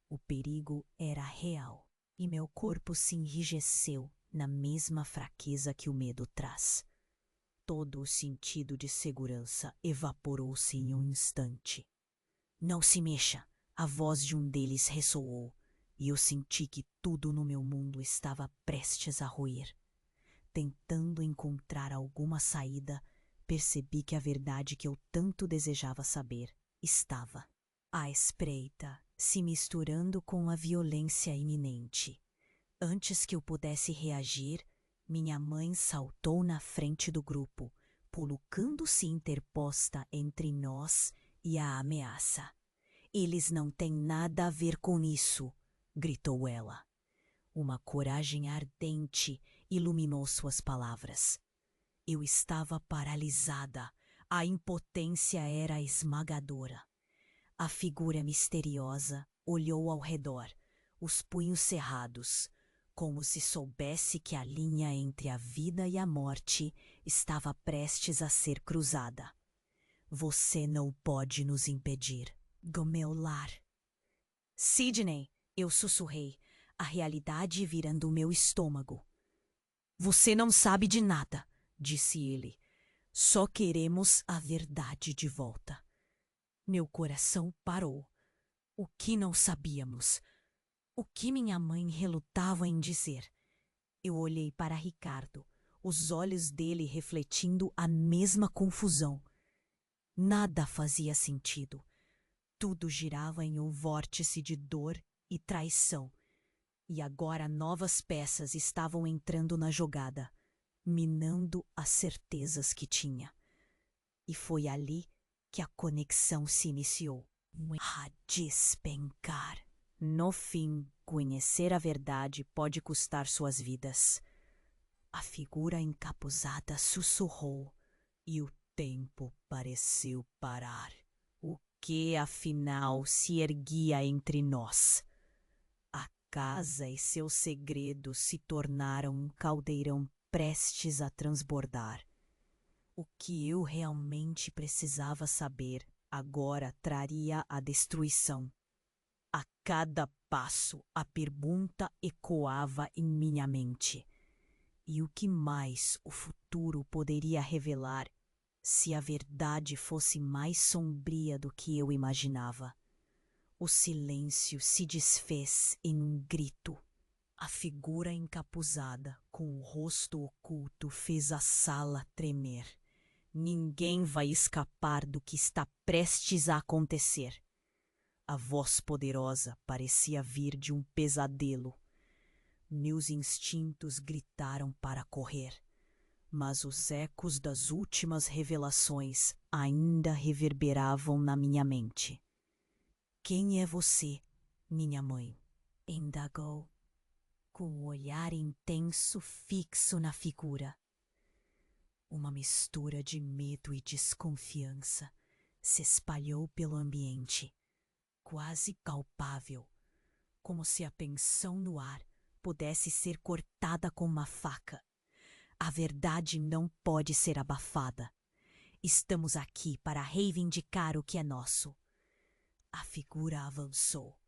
O perigo era real, e meu corpo se enrijeceu na mesma fraqueza que o medo traz. Todo o sentido de segurança evaporou-se em um instante. Não se mexa! A voz de um deles ressoou, e eu senti que tudo no meu mundo estava prestes a ruir. Tentando encontrar alguma saída, percebi que a verdade que eu tanto desejava saber estava à espreita, se misturando com a violência iminente. Antes que eu pudesse reagir, minha mãe saltou na frente do grupo, colocando-se interposta entre nós e a ameaça. Eles não têm nada a ver com isso, gritou ela. Uma coragem ardente iluminou suas palavras. Eu estava paralisada. A impotência era esmagadora. A figura misteriosa olhou ao redor, os punhos cerrados, como se soubesse que a linha entre a vida e a morte estava prestes a ser cruzada. Você não pode nos impedir, do meu lar. Sidney, eu sussurrei, a realidade virando o meu estômago. Você não sabe de nada, disse ele. Só queremos a verdade de volta. Meu coração parou. O que não sabíamos? O que minha mãe relutava em dizer? Eu olhei para Ricardo, os olhos dele refletindo a mesma confusão. Nada fazia sentido. Tudo girava em um vórtice de dor e traição. E agora novas peças estavam entrando na jogada, minando as certezas que tinha. E foi ali que a conexão se iniciou. A despencar. No fim, conhecer a verdade pode custar suas vidas. A figura encapuzada sussurrou e o tempo pareceu parar. O que afinal se erguia entre nós? A casa e seus segredos se tornaram um caldeirão prestes a transbordar. O que eu realmente precisava saber agora traria a destruição. A cada passo, a pergunta ecoava em minha mente. E o que mais o futuro poderia revelar se a verdade fosse mais sombria do que eu imaginava? O silêncio se desfez em um grito. A figura encapuzada, com o rosto oculto, fez a sala tremer. Ninguém vai escapar do que está prestes a acontecer. A voz poderosa parecia vir de um pesadelo. Meus instintos gritaram para correr, mas os ecos das últimas revelações ainda reverberavam na minha mente. Quem é você, minha mãe? Indagou, com um olhar intenso fixo na figura. Uma mistura de medo e desconfiança se espalhou pelo ambiente, quase palpável, como se a tensão no ar pudesse ser cortada com uma faca. A verdade não pode ser abafada. Estamos aqui para reivindicar o que é nosso. A figura avançou,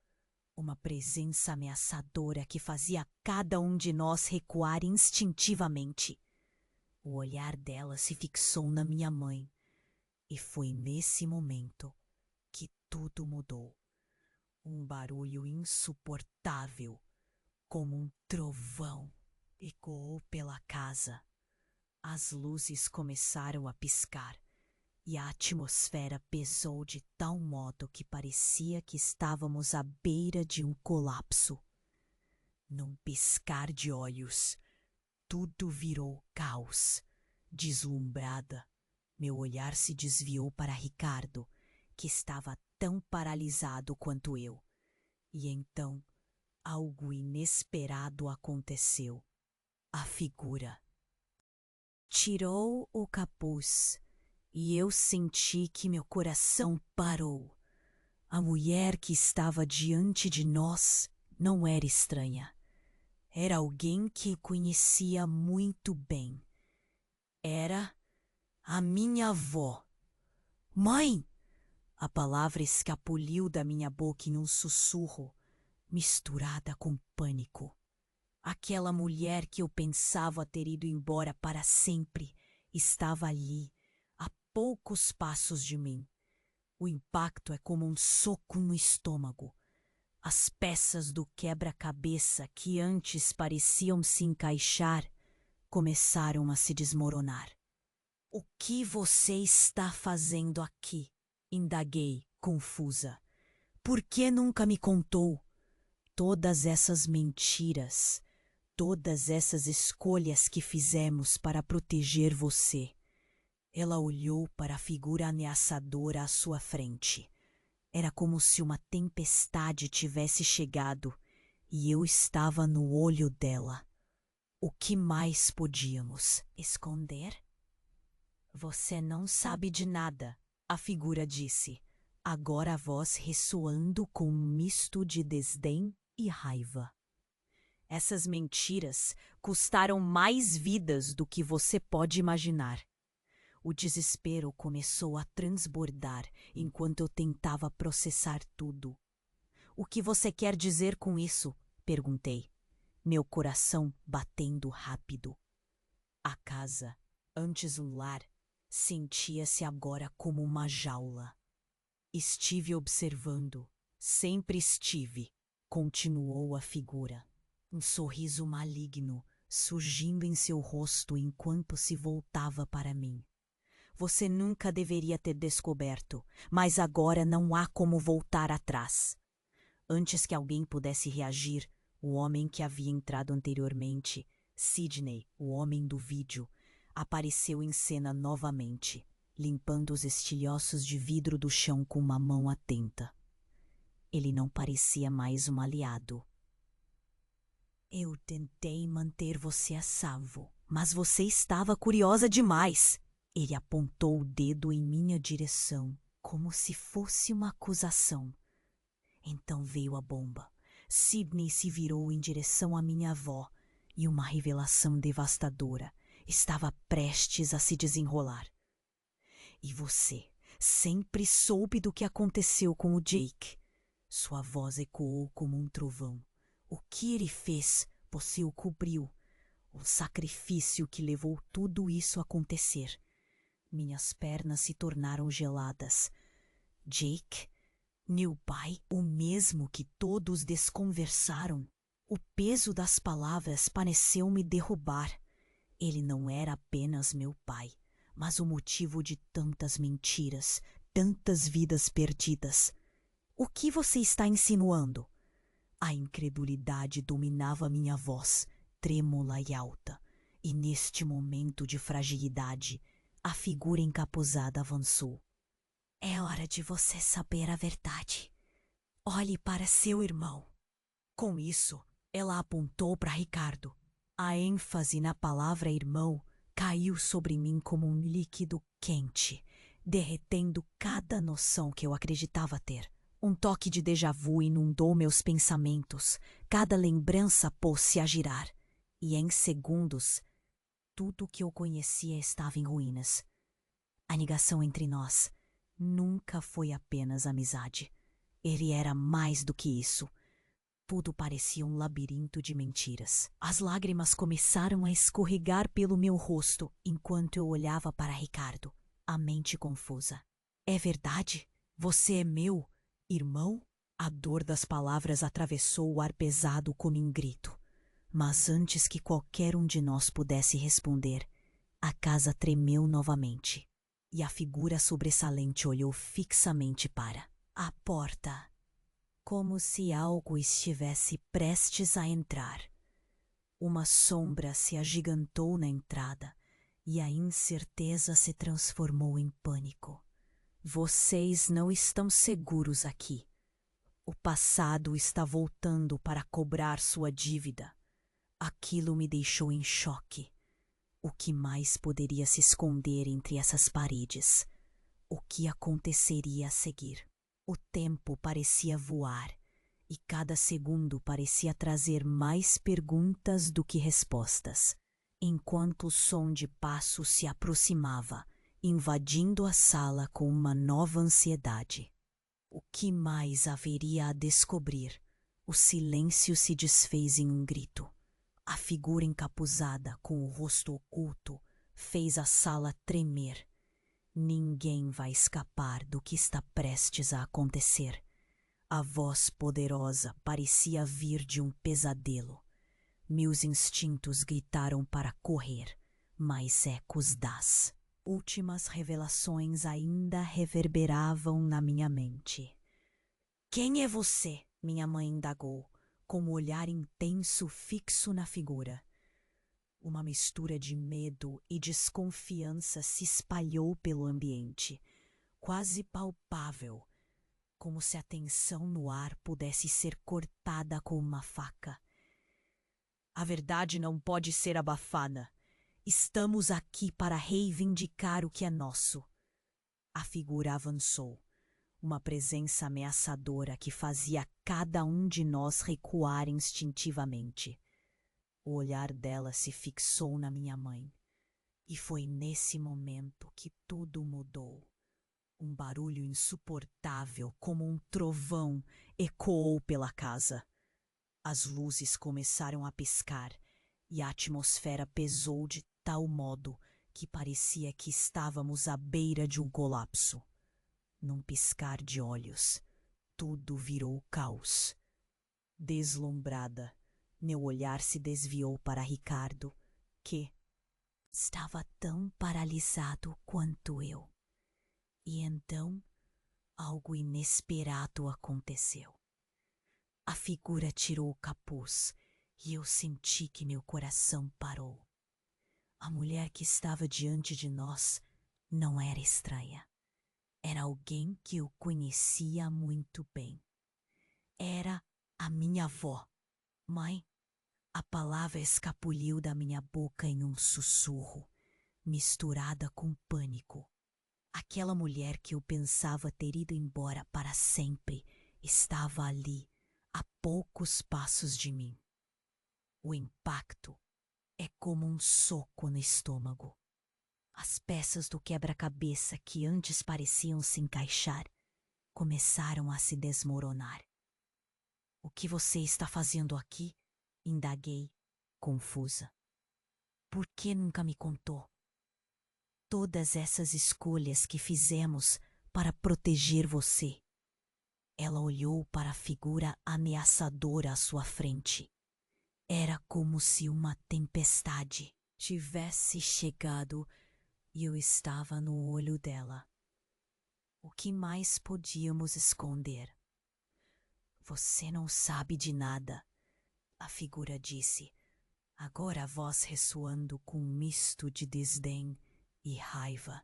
uma presença ameaçadora que fazia cada um de nós recuar instintivamente. O olhar dela se fixou na minha mãe, e foi nesse momento que tudo mudou. Um barulho insuportável, como um trovão, ecoou pela casa. As luzes começaram a piscar e a atmosfera pesou de tal modo que parecia que estávamos à beira de um colapso. Num piscar de olhos, tudo virou caos. Deslumbrada, meu olhar se desviou para Ricardo, que estava tão paralisado quanto eu. E então, algo inesperado aconteceu. A figura tirou o capuz e eu senti que meu coração parou. A mulher que estava diante de nós não era estranha. Era alguém que conhecia muito bem. Era a minha avó. Mãe! A palavra escapuliu da minha boca em um sussurro, misturada com pânico. Aquela mulher que eu pensava ter ido embora para sempre estava ali, a poucos passos de mim. O impacto é como um soco no estômago. As peças do quebra-cabeça que antes pareciam se encaixar começaram a se desmoronar. O que você está fazendo aqui? Indaguei, confusa. Por que nunca me contou? Todas essas mentiras, todas essas escolhas que fizemos para proteger você. Ela olhou para a figura ameaçadora à sua frente. Era como se uma tempestade tivesse chegado e eu estava no olho dela. O que mais podíamos esconder? Você não sabe de nada, a figura disse, agora a voz ressoando com um misto de desdém e raiva. Essas mentiras custaram mais vidas do que você pode imaginar. O desespero começou a transbordar enquanto eu tentava processar tudo. O que você quer dizer com isso? Perguntei, meu coração batendo rápido. A casa, antes um lar, sentia-se agora como uma jaula. Estive observando, sempre estive, continuou a figura. Um sorriso maligno surgindo em seu rosto enquanto se voltava para mim. Você nunca deveria ter descoberto, mas agora não há como voltar atrás. Antes que alguém pudesse reagir, o homem que havia entrado anteriormente, Sidney, o homem do vídeo, apareceu em cena novamente, limpando os estilhaços de vidro do chão com uma mão atenta. Ele não parecia mais um aliado. Eu tentei manter você a salvo, mas você estava curiosa demais. Ele apontou o dedo em minha direção, como se fosse uma acusação. Então veio a bomba. Sidney se virou em direção à minha avó e uma revelação devastadora estava prestes a se desenrolar. E você sempre soube do que aconteceu com o Jake. Sua voz ecoou como um trovão. O que ele fez, você o cobriu. O sacrifício que levou tudo isso a acontecer. Minhas pernas se tornaram geladas. Jake? Meu pai? O mesmo que todos desconversaram? O peso das palavras pareceu me derrubar. Ele não era apenas meu pai, mas o motivo de tantas mentiras, tantas vidas perdidas. O que você está insinuando? A incredulidade dominava minha voz, trêmula e alta, e neste momento de fragilidade, a figura encapuzada avançou. É hora de você saber a verdade. Olhe para seu irmão. Com isso, ela apontou para Ricardo. A ênfase na palavra irmão caiu sobre mim como um líquido quente, derretendo cada noção que eu acreditava ter. Um toque de déjà-vu inundou meus pensamentos. Cada lembrança pôs-se a girar. E em segundos, tudo o que eu conhecia estava em ruínas. A ligação entre nós nunca foi apenas amizade. Ele era mais do que isso. Tudo parecia um labirinto de mentiras. As lágrimas começaram a escorregar pelo meu rosto enquanto eu olhava para Ricardo, a mente confusa. É verdade? Você é meu irmão? A dor das palavras atravessou o ar pesado como um grito. Mas antes que qualquer um de nós pudesse responder, a casa tremeu novamente. E a figura sobressalente olhou fixamente para a porta, como se algo estivesse prestes a entrar. Uma sombra se agigantou na entrada e a incerteza se transformou em pânico. Vocês não estão seguros aqui. O passado está voltando para cobrar sua dívida. Aquilo me deixou em choque. O que mais poderia se esconder entre essas paredes? O que aconteceria a seguir? O tempo parecia voar, e cada segundo parecia trazer mais perguntas do que respostas, enquanto o som de passos se aproximava, invadindo a sala com uma nova ansiedade. O que mais haveria a descobrir? O silêncio se desfez em um grito. A figura encapuzada, com o rosto oculto, fez a sala tremer. Ninguém vai escapar do que está prestes a acontecer. A voz poderosa parecia vir de um pesadelo. Meus instintos gritaram para correr, mas ecos das últimas revelações ainda reverberavam na minha mente. Quem é você? Minha mãe indagou, com um olhar intenso fixo na figura. Uma mistura de medo e desconfiança se espalhou pelo ambiente, quase palpável. como se a tensão no ar pudesse ser cortada com uma faca. A verdade não pode ser abafada. Estamos aqui para reivindicar o que é nosso. A figura avançou, uma presença ameaçadora que fazia cada um de nós recuar instintivamente. O olhar dela se fixou na minha mãe, e foi nesse momento que tudo mudou. Um barulho insuportável, como um trovão, ecoou pela casa. As luzes começaram a piscar e a atmosfera pesou de tal modo que parecia que estávamos à beira de um colapso. Num piscar de olhos, tudo virou caos. Deslumbrada, meu olhar se desviou para Ricardo, que estava tão paralisado quanto eu. E então, algo inesperado aconteceu. A figura tirou o capuz e eu senti que meu coração parou. A mulher que estava diante de nós não era estranha. Era alguém que eu conhecia muito bem. Era a minha avó. Mãe, a palavra escapuliu da minha boca em um sussurro, misturada com pânico. Aquela mulher que eu pensava ter ido embora para sempre estava ali, a poucos passos de mim. O impacto é como um soco no estômago. As peças do quebra-cabeça que antes pareciam se encaixar começaram a se desmoronar. O que você está fazendo aqui? Indaguei, confusa. Por que nunca me contou? Todas essas escolhas que fizemos para proteger você. Ela olhou para a figura ameaçadora à sua frente. Era como se uma tempestade tivesse chegado e eu estava no olho dela. O que mais podíamos esconder? Você não sabe de nada, a figura disse, agora a voz ressoando com um misto de desdém e raiva.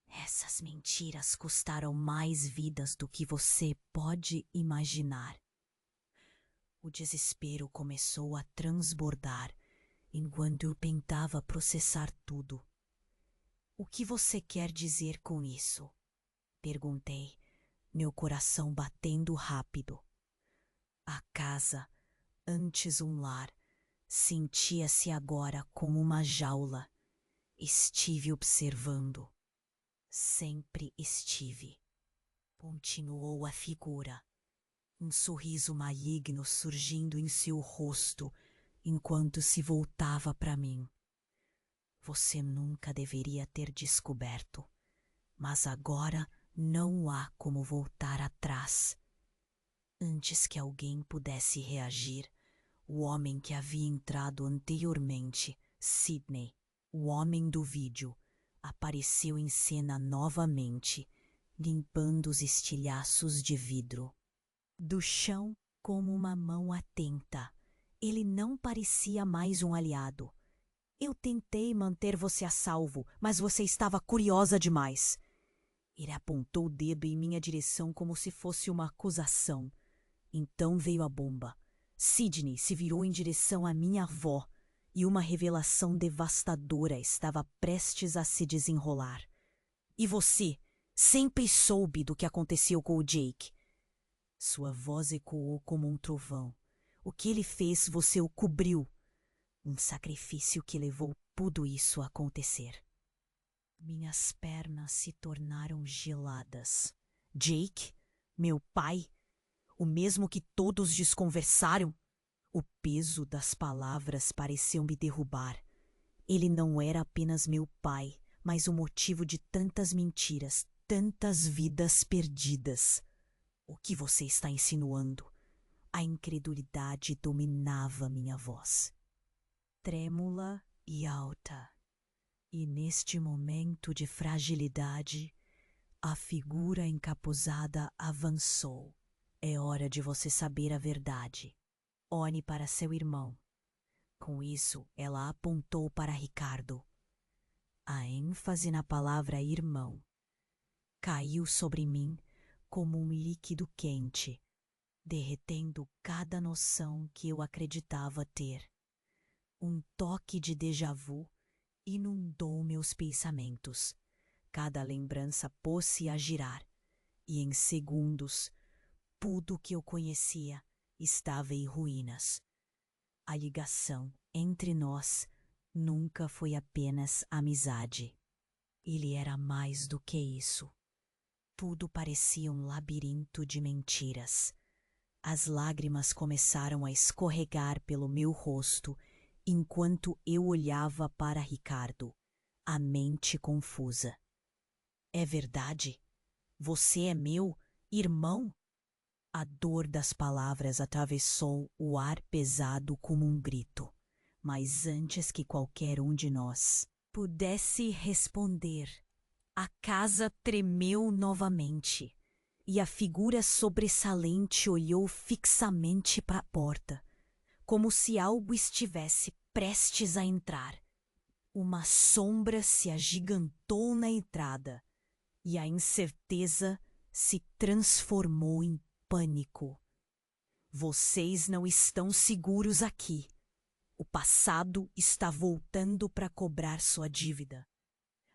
Essas mentiras custaram mais vidas do que você pode imaginar. O desespero começou a transbordar enquanto eu tentava processar tudo. O que você quer dizer com isso? Perguntei, meu coração batendo rápido. A casa, antes um lar, sentia-se agora como uma jaula. Estive observando. Sempre estive. Continuou a figura, um sorriso maligno surgindo em seu rosto enquanto se voltava para mim. Você nunca deveria ter descoberto, mas agora não há como voltar atrás. Antes que alguém pudesse reagir, o homem que havia entrado anteriormente, Sidney, o homem do vídeo, apareceu em cena novamente, limpando os estilhaços de vidro. Do chão, como uma mão atenta, ele não parecia mais um aliado. Eu tentei manter você a salvo, mas você estava curiosa demais. Ele apontou o dedo em minha direção como se fosse uma acusação. Então veio a bomba. Sidney se virou em direção à minha avó e uma revelação devastadora estava prestes a se desenrolar. E você sempre soube do que aconteceu com o Jake. Sua voz ecoou como um trovão. O que ele fez, você o cobriu. Um sacrifício que levou tudo isso a acontecer. Minhas pernas se tornaram geladas. Jake? Meu pai? O mesmo que todos desconversaram? O peso das palavras pareceu me derrubar. Ele não era apenas meu pai, mas o motivo de tantas mentiras, tantas vidas perdidas. O que você está insinuando? A incredulidade dominava minha voz, trêmula e alta. E neste momento de fragilidade, a figura encapuzada avançou. É hora de você saber a verdade. Olhe para seu irmão. Com isso, ela apontou para Ricardo. A ênfase na palavra irmão caiu sobre mim como um líquido quente, derretendo cada noção que eu acreditava ter. Um toque de déjà-vu inundou meus pensamentos. Cada lembrança pôs-se a girar, e em segundos, tudo que eu conhecia estava em ruínas. A ligação entre nós nunca foi apenas amizade. Ele era mais do que isso. Tudo parecia um labirinto de mentiras. As lágrimas começaram a escorregar pelo meu rosto enquanto eu olhava para Ricardo, a mente confusa. É verdade? Você é meu irmão? A dor das palavras atravessou o ar pesado como um grito. Mas antes que qualquer um de nós pudesse responder, a casa tremeu novamente e a figura sobressalente olhou fixamente para a porta, como se algo estivesse prestes a entrar. Uma sombra se agigantou na entrada e a incerteza se transformou em pânico. Vocês não estão seguros aqui. O passado está voltando para cobrar sua dívida.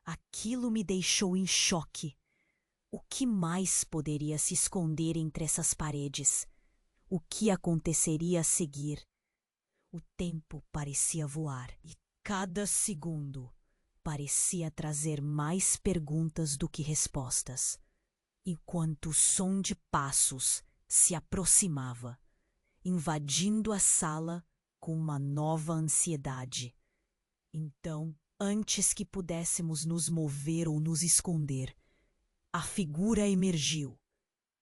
Aquilo me deixou em choque. O que mais poderia se esconder entre essas paredes? O que aconteceria a seguir? O tempo parecia voar e cada segundo parecia trazer mais perguntas do que respostas. Enquanto o som de passos se aproximava, invadindo a sala com uma nova ansiedade. Então, antes que pudéssemos nos mover ou nos esconder, a figura emergiu.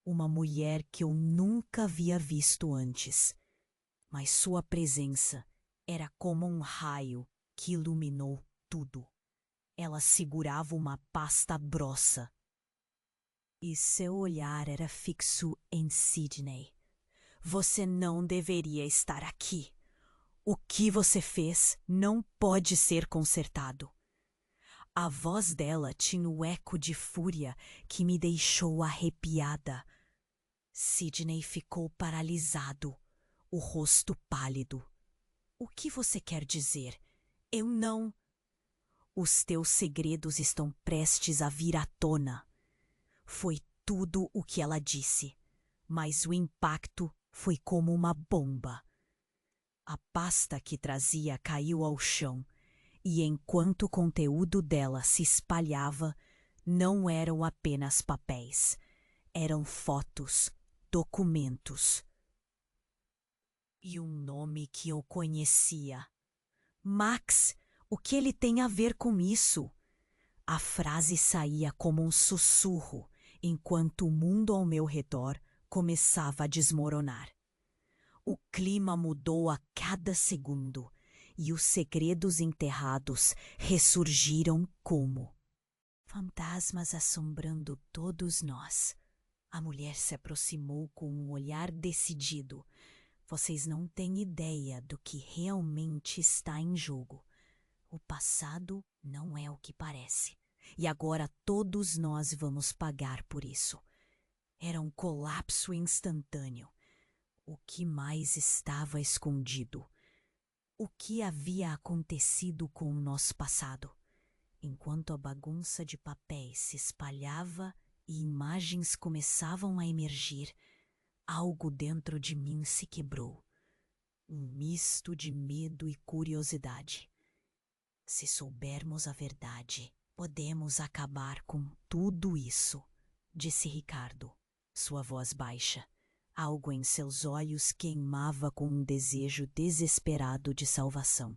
Uma mulher que eu nunca havia visto antes. Mas sua presença era como um raio que iluminou tudo. Ela segurava uma pasta grossa. E seu olhar era fixo em Sidney. Você não deveria estar aqui. O que você fez não pode ser consertado. A voz dela tinha o eco de fúria que me deixou arrepiada. Sidney ficou paralisado, o rosto pálido. O que você quer dizer? Eu não... Os teus segredos estão prestes a vir à tona. Foi tudo o que ela disse, mas o impacto foi como uma bomba. A pasta que trazia caiu ao chão, e enquanto o conteúdo dela se espalhava, não eram apenas papéis. Eram fotos, documentos. E um nome que eu conhecia. Max, o que ele tem a ver com isso? A frase saía como um sussurro, enquanto o mundo ao meu redor começava a desmoronar. O clima mudou a cada segundo, e os segredos enterrados ressurgiram como fantasmas assombrando todos nós. A mulher se aproximou com um olhar decidido. Vocês não têm ideia do que realmente está em jogo. O passado não é o que parece. E agora todos nós vamos pagar por isso. Era um colapso instantâneo. O que mais estava escondido? O que havia acontecido com o nosso passado? Enquanto a bagunça de papéis se espalhava e imagens começavam a emergir, algo dentro de mim se quebrou. Um misto de medo e curiosidade. Se soubermos a verdade, podemos acabar com tudo isso, disse Ricardo, sua voz baixa. Algo em seus olhos queimava com um desejo desesperado de salvação.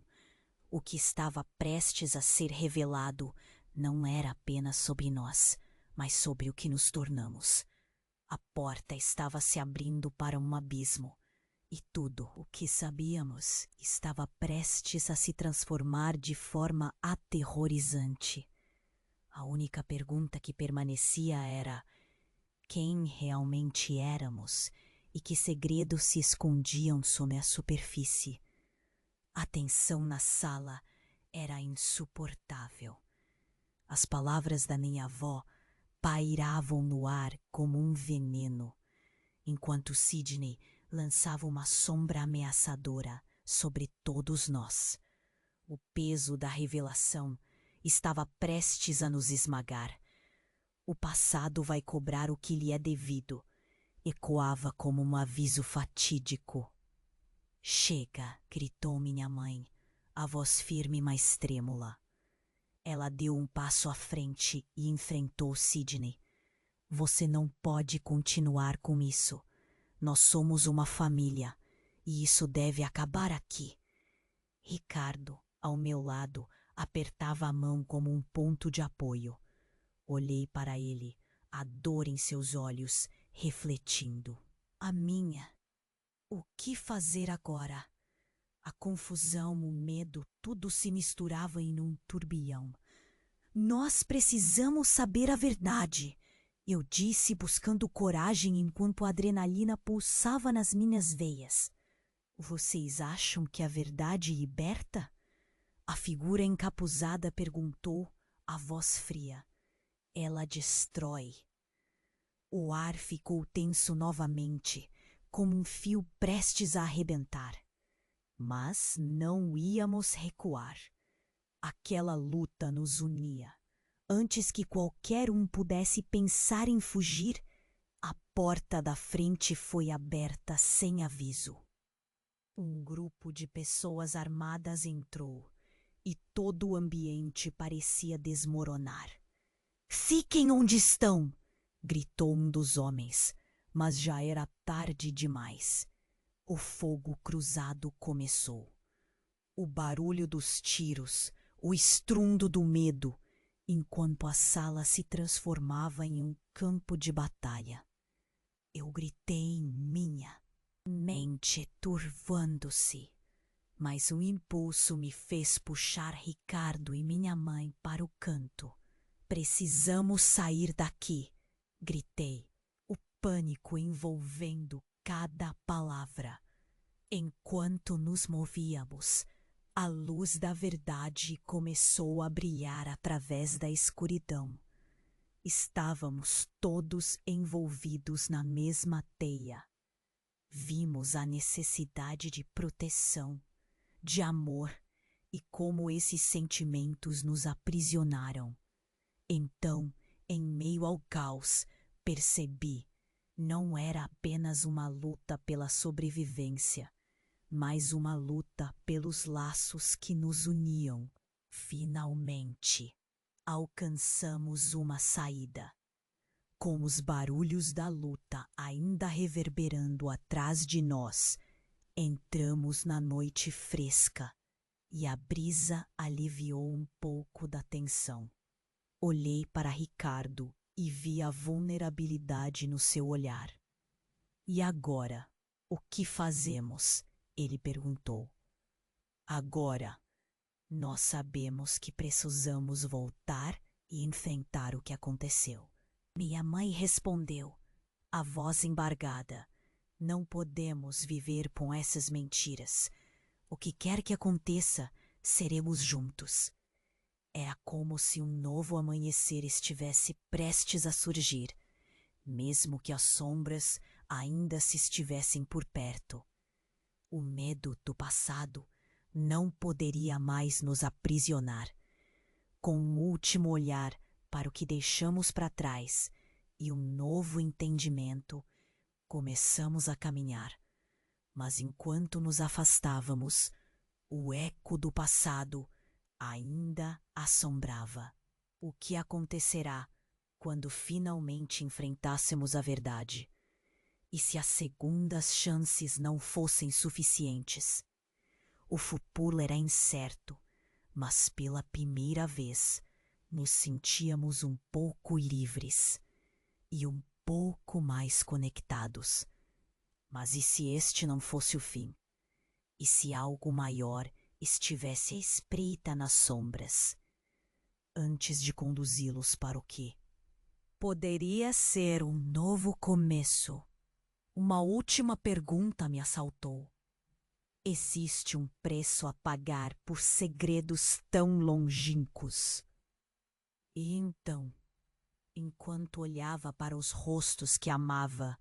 O que estava prestes a ser revelado não era apenas sobre nós, mas sobre o que nos tornamos. A porta estava se abrindo para um abismo, e tudo o que sabíamos estava prestes a se transformar de forma aterrorizante. A única pergunta que permanecia era: quem realmente éramos e que segredos se escondiam sob a superfície? A tensão na sala era insuportável. As palavras da minha avó pairavam no ar como um veneno, enquanto Sidney lançava uma sombra ameaçadora sobre todos nós. O peso da revelação estava prestes a nos esmagar. O passado vai cobrar o que lhe é devido, ecoava como um aviso fatídico. Chega, gritou minha mãe, a voz firme mas trêmula. Ela deu um passo à frente e enfrentou Sidney. Você não pode continuar com isso. Nós somos uma família e isso deve acabar aqui. Ricardo, ao meu lado, apertava a mão como um ponto de apoio. Olhei para ele, a dor em seus olhos, refletindo. A minha. O que fazer agora? A confusão, o medo, tudo se misturava em um turbilhão. Nós precisamos saber a verdade, eu disse buscando coragem enquanto a adrenalina pulsava nas minhas veias. Vocês acham que a verdade liberta? A figura encapuzada perguntou, a voz fria. Ela destrói. O ar ficou tenso novamente, como um fio prestes a arrebentar. Mas não íamos recuar. Aquela luta nos unia. Antes que qualquer um pudesse pensar em fugir, a porta da frente foi aberta sem aviso. Um grupo de pessoas armadas entrou e todo o ambiente parecia desmoronar. Fiquem onde estão! Gritou um dos homens, mas já era tarde demais. O fogo cruzado começou. O barulho dos tiros, o estrondo do medo, enquanto a sala se transformava em um campo de batalha. Eu gritei em minha mente turvando-se, mas o impulso me fez puxar Ricardo e minha mãe para o canto. Precisamos sair daqui, gritei, o pânico envolvendo cada palavra. Enquanto nos movíamos, a luz da verdade começou a brilhar através da escuridão. Estávamos todos envolvidos na mesma teia. Vimos a necessidade de proteção, de amor e como esses sentimentos nos aprisionaram. Então, em meio ao caos, percebi, não era apenas uma luta pela sobrevivência, mas uma luta pelos laços que nos uniam. Finalmente, alcançamos uma saída. Com os barulhos da luta ainda reverberando atrás de nós, entramos na noite fresca e a brisa aliviou um pouco da tensão. Olhei para Ricardo e vi a vulnerabilidade no seu olhar. E agora, o que fazemos? Ele perguntou. Agora, nós sabemos que precisamos voltar e enfrentar o que aconteceu. Minha mãe respondeu, a voz embargada. Não podemos viver com essas mentiras. O que quer que aconteça, seremos juntos. Era como se um novo amanhecer estivesse prestes a surgir, mesmo que as sombras ainda se estivessem por perto. O medo do passado não poderia mais nos aprisionar. Com um último olhar para o que deixamos para trás e um novo entendimento, começamos a caminhar. Mas enquanto nos afastávamos, o eco do passado ainda assombrava. O que acontecerá quando finalmente enfrentássemos a verdade? E se as segundas chances não fossem suficientes? O futuro era incerto, mas pela primeira vez nos sentíamos um pouco livres e um pouco mais conectados. Mas e se este não fosse o fim? E se algo maior estivesse à espreita nas sombras, antes de conduzi-los para o quê? Poderia ser um novo começo. Uma última pergunta me assaltou. Existe um preço a pagar por segredos tão longínquos? E então, Enquanto olhava para os rostos que amava,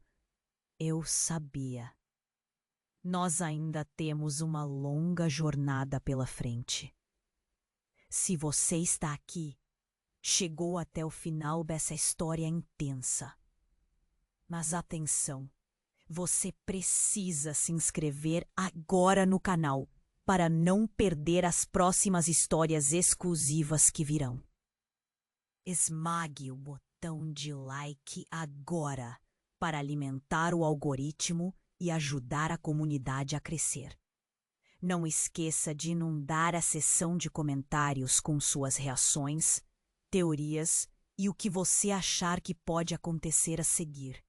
eu sabia. Nós ainda temos uma longa jornada pela frente. Se você está aqui, chegou até o final dessa história intensa. Mas atenção, você precisa se inscrever agora no canal para não perder as próximas histórias exclusivas que virão. Esmague o botão de like agora para alimentar o algoritmo e ajudar a comunidade a crescer. Não esqueça de inundar a seção de comentários com suas reações, teorias e o que você achar que pode acontecer a seguir.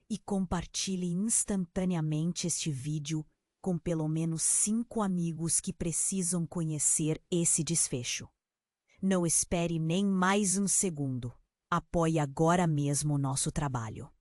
E compartilhe instantaneamente este vídeo com pelo menos 5 amigos que precisam conhecer esse desfecho. Não espere nem mais um segundo. Apoie agora mesmo o nosso trabalho.